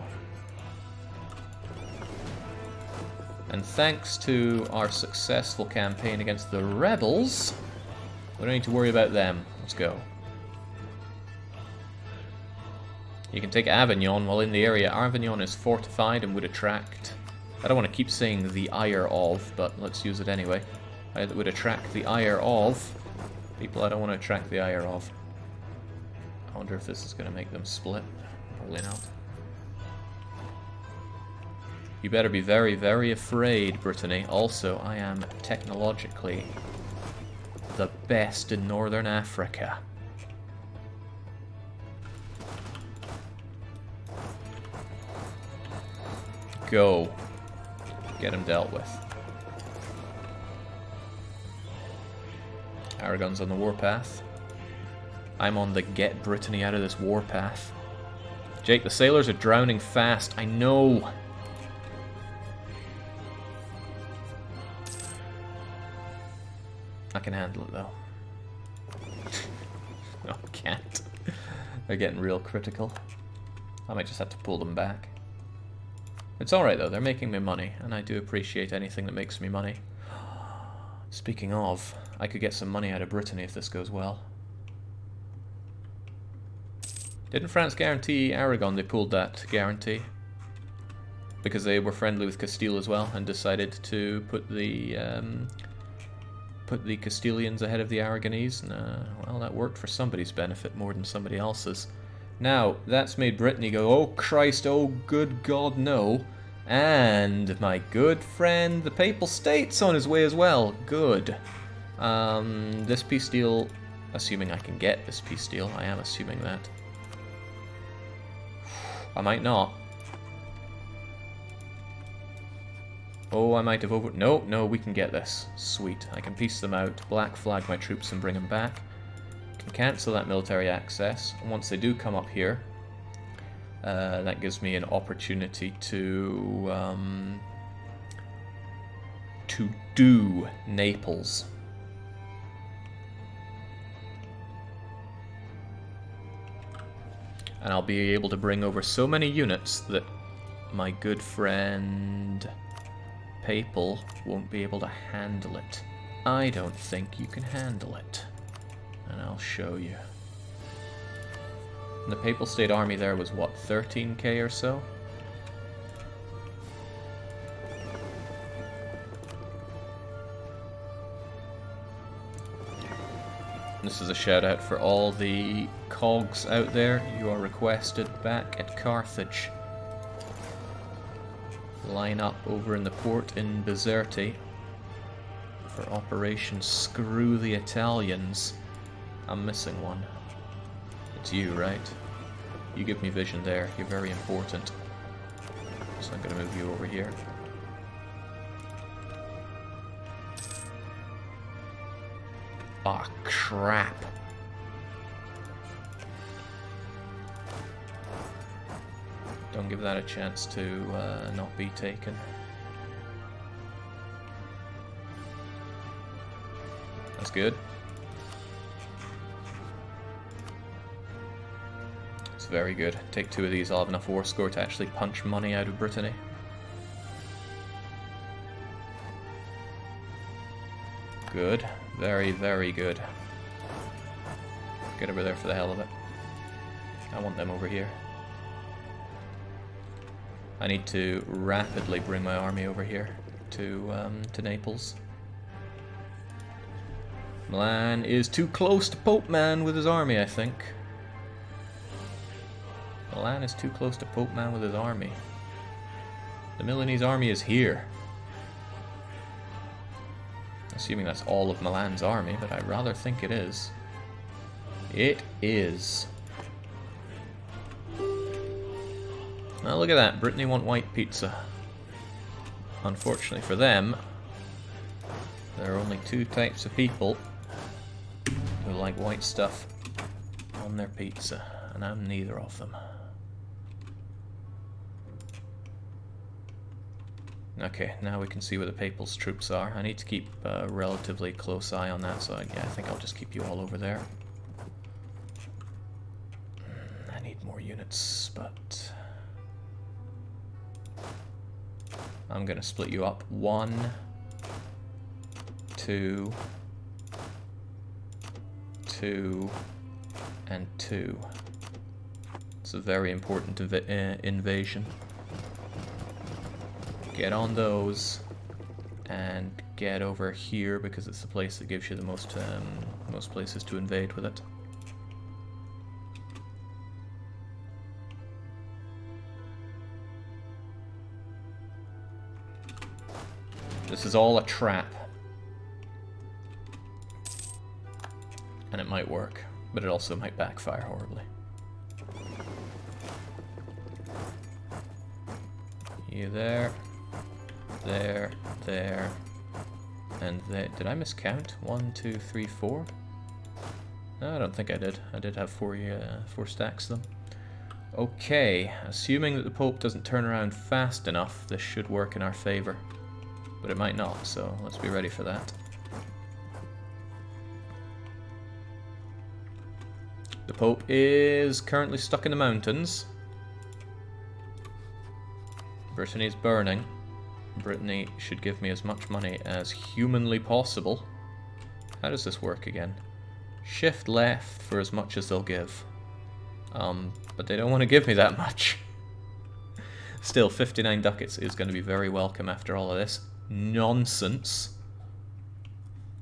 And thanks to our successful campaign against the rebels, we don't need to worry about them. Let's go. You can take Avignon while in the area. Avignon is fortified and would attract... I don't want to keep saying the ire of, but let's use it anyway. It would attract the ire of people I don't want to attract the ire of. I wonder if this is going to make them split. Probably not. You better be very, very afraid, Brittany. Also, I am technologically the best in Northern Africa. Go. Get him dealt with. Aragon's on the warpath. I'm on the get Brittany out of this warpath. Jake, the sailors are drowning fast. I know. I can handle it, though. No, I can't. They're getting real critical. I might just have to pull them back. It's alright, though. They're making me money, and I do appreciate anything that makes me money. Speaking of, I could get some money out of Brittany if this goes well. Didn't France guarantee Aragon? They pulled that guarantee. Because they were friendly with Castile as well, and decided to put the Castilians ahead of the Aragonese. Well, that worked for somebody's benefit more than somebody else's. Now, that's made Brittany go, oh Christ, oh good God, no. And my good friend, the Papal State's on his way as well. Good. This peace deal, assuming I can get this peace deal, I am assuming that. I might not. Oh, I might have over... No, we can get this. Sweet. I can piece them out, black flag my troops and bring them back. Can cancel that military access. And once they do come up here, that gives me an opportunity to do Naples. And I'll be able to bring over so many units that my good friend Papal won't be able to handle it. I don't think you can handle it. And I'll show you. And the Papal State Army there was what, 13k or so? This is a shout out for all the cogs out there. You are requested back at Carthage. Line up over in the port in Bizerti for Operation Screw the Italians. I'm missing one. It's you, right? You give me vision there. You're very important. So I'm going to move you over here. Ah, oh, crap. Don't give that a chance to not be taken. That's good. It's very good. Take 2 of these, I'll have enough war score to actually punch money out of Brittany. Good. Very, very good. Get over there for the hell of it. I want them over here. I need to rapidly bring my army over here to Naples. Milan is too close to Pope Man with his army, I think. Milan is too close to Pope Man with his army. The Milanese army is here. Assuming that's all of Milan's army, but I rather think it is. It is. Well, look at that. Brittany want white pizza. Unfortunately for them, there are only 2 types of people who like white stuff on their pizza, and I'm neither of them. Okay, now we can see where the Papal's troops are. I need to keep a relatively close eye on that, so yeah, I think I'll just keep you all over there. I need more units, but I'm gonna split you up. 1, 2, 2, and 2. It's a very important invasion. Get on those and get over here because it's the place that gives you the most places to invade with it. This is all a trap. And it might work, but it also might backfire horribly. You there. There, there, and there. Did I miscount? 1, 2, 3, 4? No, I don't think I did. I did have 4 stacks of them. Okay, assuming that the Pope doesn't turn around fast enough, this should work in our favor. But it might not, so let's be ready for that. The Pope is currently stuck in the mountains. Brittany is burning. Brittany should give me as much money as humanly possible. How does this work again? Shift left for as much as they'll give. But they don't want to give me that much. Still, 59 ducats is going to be very welcome after all of this nonsense.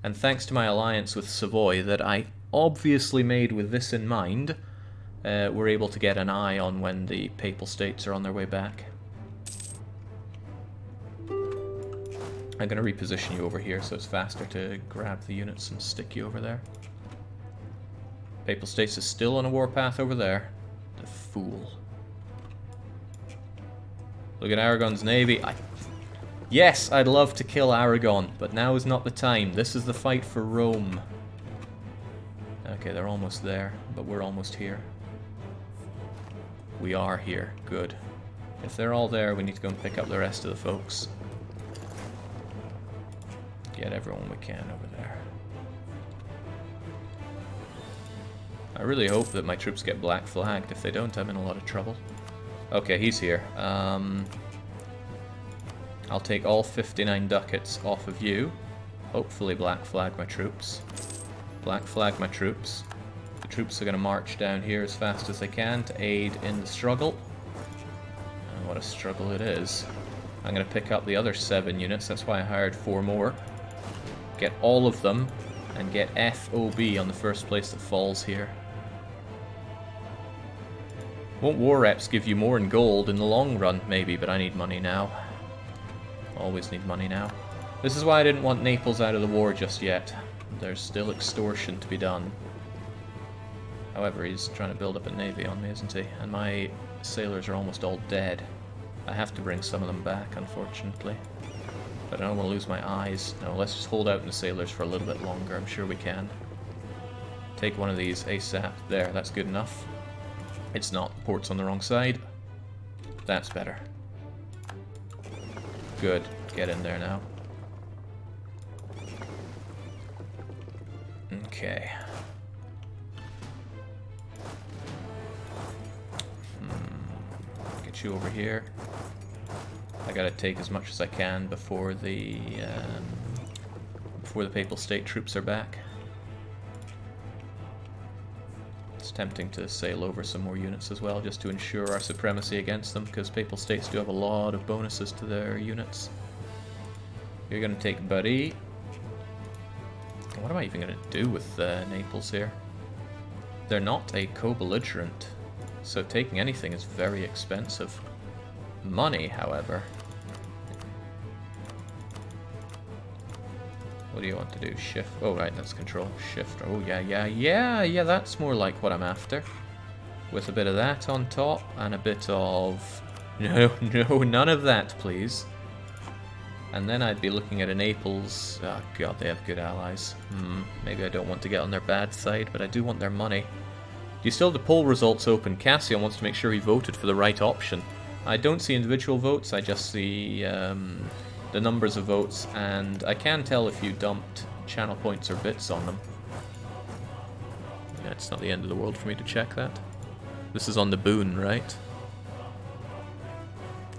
And thanks to my alliance with Savoy that I obviously made with this in mind, we're able to get an eye on when the Papal States are on their way back. I'm going to reposition you over here so it's faster to grab the units and stick you over there. Papal States is still on a warpath over there. The fool. Look at Aragon's navy. Yes, I'd love to kill Aragon, but now is not the time. This is the fight for Rome. Okay, they're almost there, but we're almost here. We are here. Good. If they're all there, we need to go and pick up the rest of the folks. Get everyone we can over there. I really hope that my troops get black flagged. If they don't, I'm in a lot of trouble. Okay, he's here. I'll take all 59 ducats off of you. Hopefully black flag my troops. Black flag my troops. The troops are going to march down here as fast as they can to aid in the struggle. And what a struggle it is. I'm going to pick up the other 7 units. That's why I hired 4 more. Get all of them, and get FOB on the first place that falls here. Won't war reps give you more in gold in the long run? Maybe, but I need money now. Always need money now. This is why I didn't want Naples out of the war just yet. There's still extortion to be done. However, he's trying to build up a navy on me, isn't he? And my sailors are almost all dead. I have to bring some of them back, unfortunately. But I don't want to lose my eyes. No, let's just hold out in the sailors for a little bit longer. I'm sure we can. Take one of these ASAP. There, that's good enough. It's not. Port's on the wrong side. That's better. Good. Get in there now. Okay. Get you over here. I gotta take as much as I can before the Papal State troops are back. It's tempting to sail over some more units as well, just to ensure our supremacy against them, because Papal States do have a lot of bonuses to their units. You're gonna take Buddy. What am I even gonna do with Naples here? They're not a co-belligerent, so taking anything is very expensive. Money, however. What do you want to do? Shift. Oh, right, that's control. Shift. Oh, yeah, that's more like what I'm after. With a bit of that on top, and a bit of... No, none of that, please. And then I'd be looking at a Naples... Oh, God, they have good allies. Maybe I don't want to get on their bad side, but I do want their money. Do you still have the poll results open? Cassian wants to make sure he voted for the right option. I don't see individual votes, I just see the numbers of votes, and I can tell if you dumped channel points or bits on them. Yeah, it's not the end of the world for me to check that. This is on the Boon, right?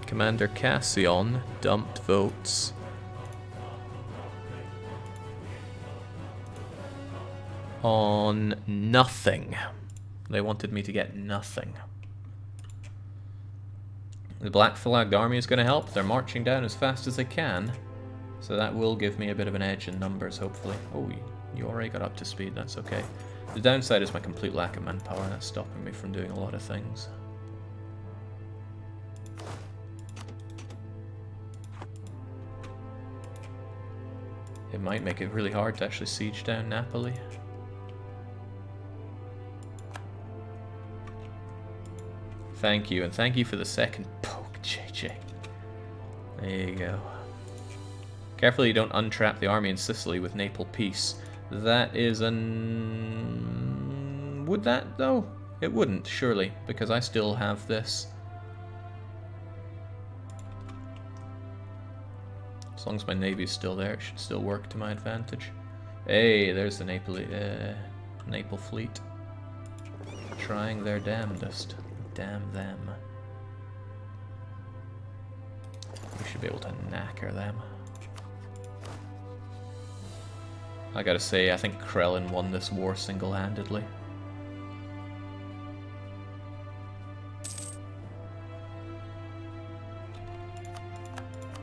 Commander Cassian dumped votes. On nothing. They wanted me to get nothing. The Black Flagged Army is going to help. They're marching down as fast as they can. So that will give me a bit of an edge in numbers, hopefully. Oh, you already got up to speed. That's okay. The downside is my complete lack of manpower. That's stopping me from doing a lot of things. It might make it really hard to actually siege down Napoli. Thank you, and thank you for the second poke, JJ. There you go. Carefully you don't untrap the army in Sicily with Naples peace. That is an... Would that, though? It wouldn't, surely, because I still have this. As long as my navy's still there, it should still work to my advantage. Hey, there's the Naples fleet. Trying their damnedest. Damn them. We should be able to knacker them. I gotta say, I think Krellin won this war single-handedly.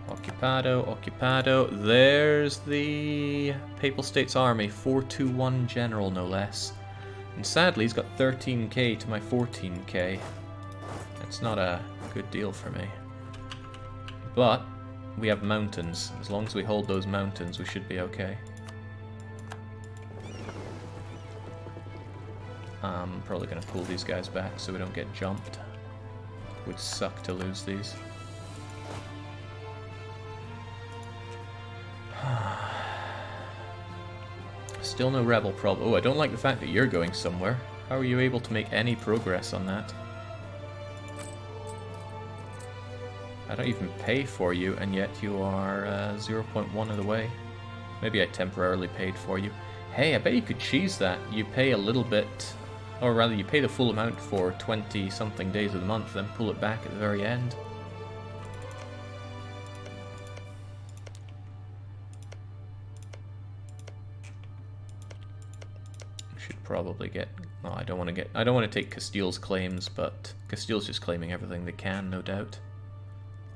Occupado. There's the Papal States Army, 421 general, no less. And sadly, he's got 13k to my 14k. That's not a good deal for me. But we have mountains. As long as we hold those mountains, we should be okay. I'm probably going to pull these guys back so we don't get jumped. Would suck to lose these. Still no rebel problem. Oh, I don't like the fact that you're going somewhere. How are you able to make any progress on that? I don't even pay for you, and yet you are 0.1 of the way. Maybe I temporarily paid for you. Hey, I bet you could cheese that. You pay a little bit, or rather you pay the full amount for 20-something days of the month, then pull it back at the very end. Probably get... Oh, I don't want to take Castile's claims, but Castile's just claiming everything they can, no doubt.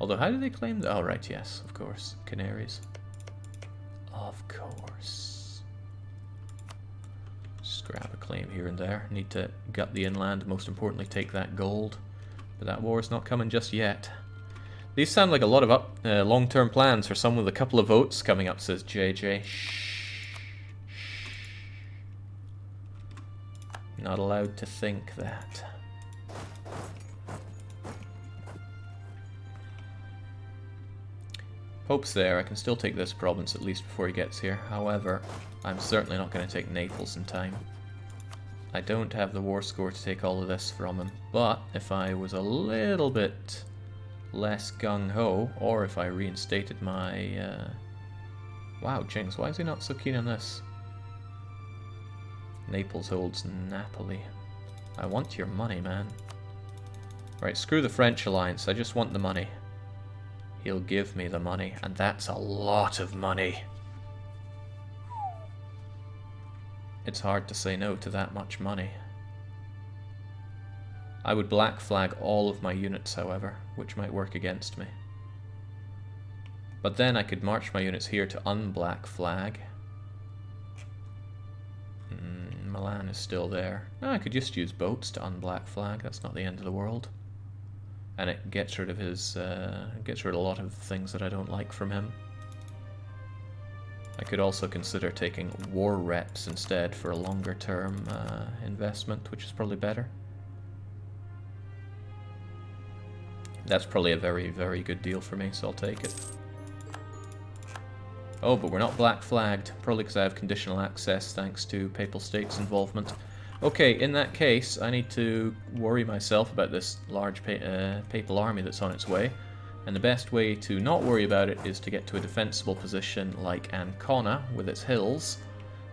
Although, how do they claim... Oh, right, yes, of course. Canaries. Of course. Just grab a claim here and there. Need to gut the inland, most importantly take that gold. But that war's not coming just yet. These sound like a lot of long-term plans for someone with a couple of votes coming up, says JJ. Shh. Not allowed to think that. Pope's there. I can still take this province at least before he gets here. However, I'm certainly not going to take Naples in time. I don't have the war score to take all of this from him, but if I was a little bit less gung-ho, or if I reinstated my... Wow, Jinx, why is he not so keen on this? Naples holds Napoli. I want your money, man. Right, screw the French alliance, I just want the money. He'll give me the money, and that's a lot of money. It's hard to say no to that much money. I would black flag all of my units, however, which might work against me. But then I could march my units here to unblack flag. Milan is still there. No, I could just use boats to unblack flag, that's not the end of the world. And it gets rid of his, gets rid of a lot of things that I don't like from him. I could also consider taking war reps instead for a longer term investment, which is probably better. That's probably a very, very good deal for me, so I'll take it. Oh, but we're not black flagged, probably because I have conditional access thanks to Papal States involvement. Okay, in that case, I need to worry myself about this large papal army that's on its way. And the best way to not worry about it is to get to a defensible position like Ancona with its hills,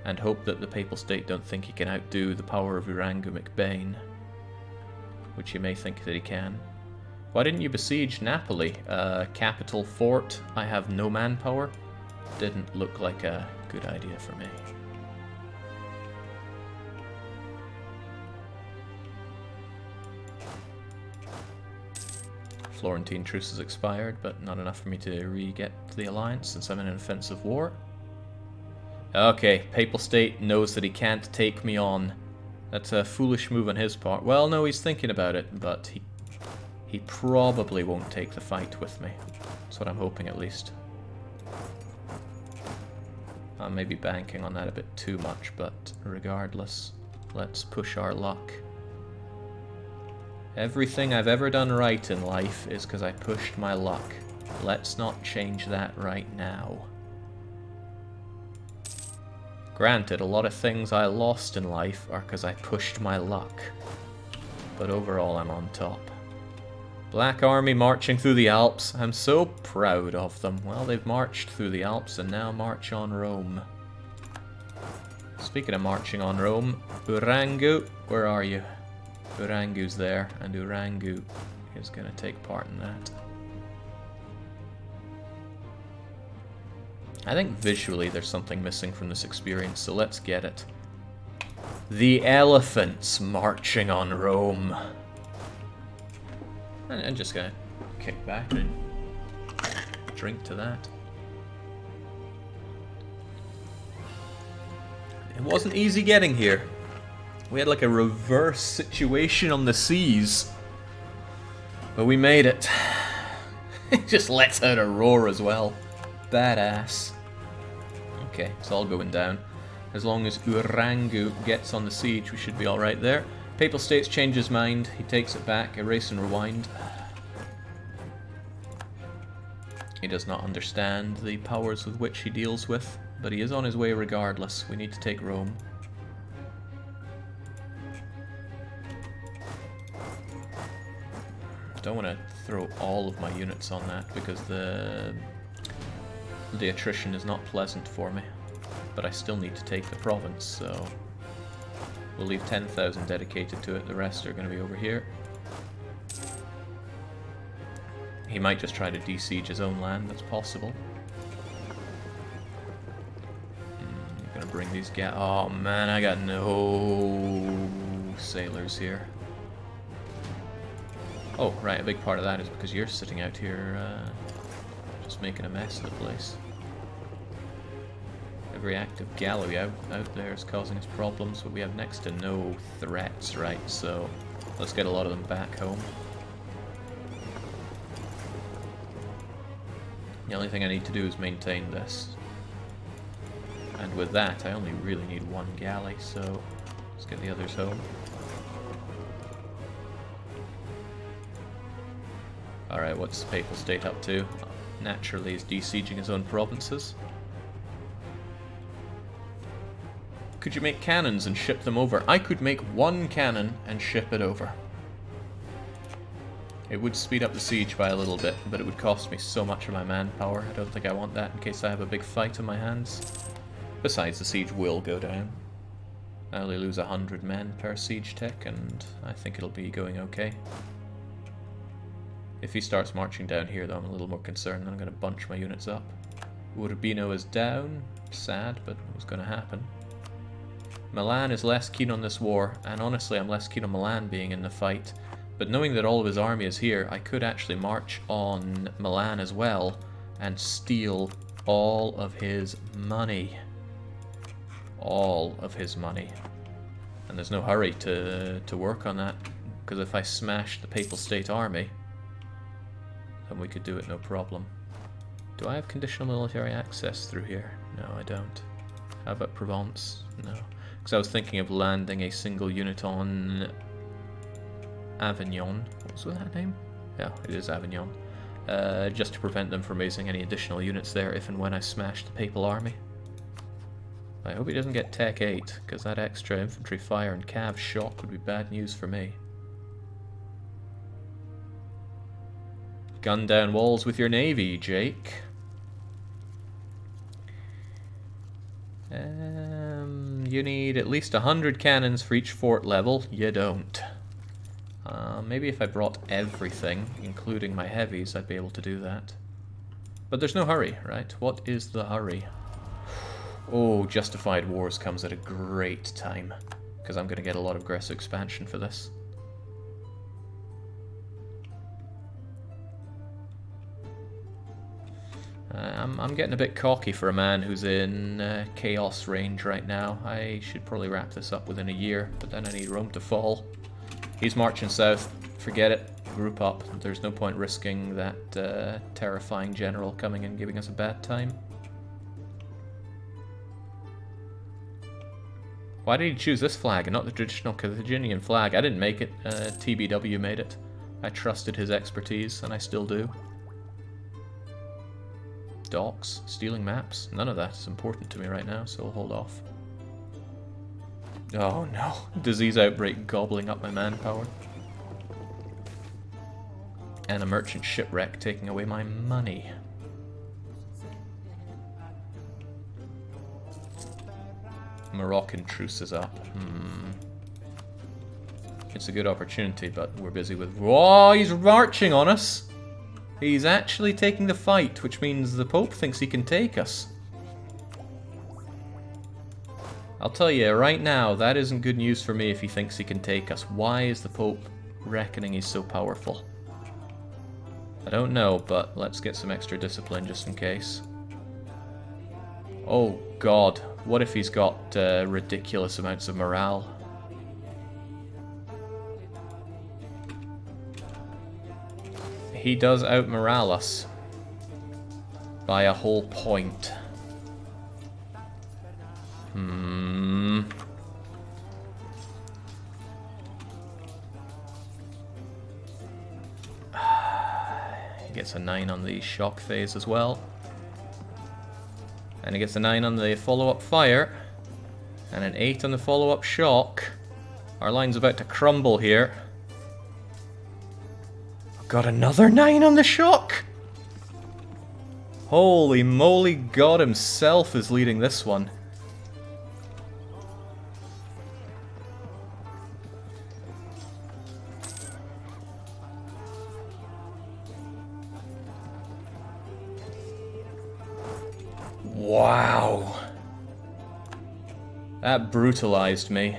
and hope that the Papal State don't think he can outdo the power of Urangu McBain, which you may think that he can. Why didn't you besiege Napoli? Capital fort, I have no manpower. Didn't look like a good idea for me. Florentine truce has expired, but not enough for me to re-get the alliance since I'm in an offensive war. Okay, Papal State knows that he can't take me on. That's a foolish move on his part. Well, no, he's thinking about it, but he probably won't take the fight with me. That's what I'm hoping, at least. I may be banking on that a bit too much, but regardless, let's push our luck. Everything I've ever done right in life is because I pushed my luck. Let's not change that right now. Granted, a lot of things I lost in life are because I pushed my luck. But overall, I'm on top. Black Army marching through the Alps. I'm so proud of them. Well, they've marched through the Alps and now march on Rome. Speaking of marching on Rome, Urangu, where are you? Urangu's there, and Urangu is going to take part in that. I think visually there's something missing from this experience, so let's get it. The elephants marching on Rome. And I'm just going to kick back and drink to that. It wasn't easy getting here. We had like a reverse situation on the seas. But we made it. It just lets out a roar as well. Badass. Okay, it's all going down. As long as Urangu gets on the siege, we should be alright there. Papal States change his mind. He takes it back. Erase and rewind. He does not understand the powers with which he deals with, but he is on his way regardless. We need to take Rome. Don't want to throw all of my units on that because the attrition is not pleasant for me. But I still need to take the province, so we'll leave 10,000 dedicated to it. The rest are going to be over here. He might just try to de-siege his own land, that's possible. I'm going to bring these oh man, I got no sailors here. Oh, right, a big part of that is because you're sitting out here just making a mess of the place. Every active galley out there is causing us problems, but we have next to no threats, right? So let's get a lot of them back home. The only thing I need to do is maintain this. And with that, I only really need one galley, so Let's get the others home. Alright, what's the Papal State up to? Naturally, he's besieging his own provinces. Could you make cannons and ship them over? I could make one cannon and ship it over. It would speed up the siege by a little bit, but it would cost me so much of my manpower. I don't think I want that in case I have a big fight on my hands. Besides, the siege will go down. I only lose 100 men per siege tick, and I think it'll be going okay. If he starts marching down here, though, I'm a little more concerned. Then I'm going to bunch my units up. Urbino is down. Sad, but it was going to happen. Milan is less keen on this war, and honestly I'm less keen on Milan being in the fight. But knowing that all of his army is here, I could actually march on Milan as well and steal all of his money. All of his money. And there's no hurry to work on that, because if I smash the Papal State army, then we could do it no problem. Do I have conditional military access through here? No, I don't. How about Provence? No. Because I was thinking of landing a single unit on Avignon. What was that name? Yeah, it is Avignon. Just to prevent them from raising any additional units there if and when I smash the Papal army. I hope he doesn't get Tech 8, because that extra infantry fire and cav shock would be bad news for me. Gun down walls with your navy, Jake. You need at least 100 cannons for each fort level. You don't. Maybe if I brought everything, including my heavies, I'd be able to do that. But there's no hurry, right? What is the hurry? Oh, Justified Wars comes at a great time, because I'm going to get a lot of aggressive expansion for this. I'm getting a bit cocky for a man who's in chaos range right now. I should probably wrap this up within a year, but then I need Rome to fall. He's marching south. Forget it. Group up. There's no point risking that terrifying general coming and giving us a bad time. Why did he choose this flag and not the traditional Carthaginian flag? I didn't make it. TBW made it. I trusted his expertise, and I still do. Docks, stealing maps, none of that is important to me right now, so we'll hold off. Oh no, disease outbreak gobbling up my manpower. And a merchant shipwreck taking away my money. Moroccan truce is up. It's a good opportunity, but we're busy with... Whoa, he's marching on us! He's actually taking the fight, which means the Pope thinks he can take us. I'll tell you, right now, that isn't good news for me if he thinks he can take us. Why is the Pope reckoning he's so powerful? I don't know, but let's get some extra discipline just in case. Oh god, what if he's got ridiculous amounts of morale? He does out-morale us by a whole point. He gets a 9 on the shock phase as well. And he gets a 9 on the follow-up fire. And an 8 on the follow-up shock. Our line's about to crumble here. Got another 9 on the shock! Holy moly, God himself is leading this one. Wow. That brutalized me.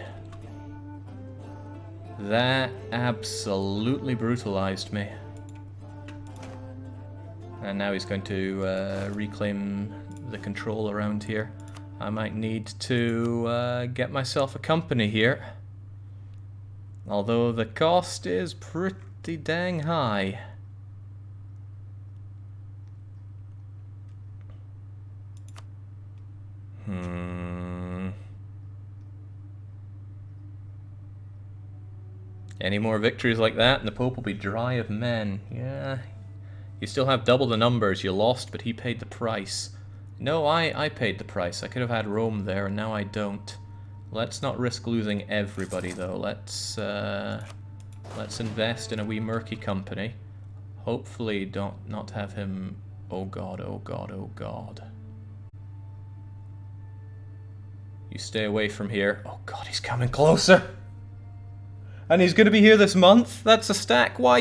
That absolutely brutalized me. And now he's going to reclaim the control around here. I might need to get myself a company here. Although the cost is pretty dang high. Any more victories like that and the Pope will be dry of men. Yeah. You still have double the numbers. You lost, but he paid the price. No, I paid the price. I could have had Rome there, and now I don't. Let's not risk losing everybody, though. Let's invest in a wee murky company. Hopefully not have him... Oh god, oh god, oh god. You stay away from here. Oh god, he's coming closer! And he's gonna be here this month? That's a stack. Why?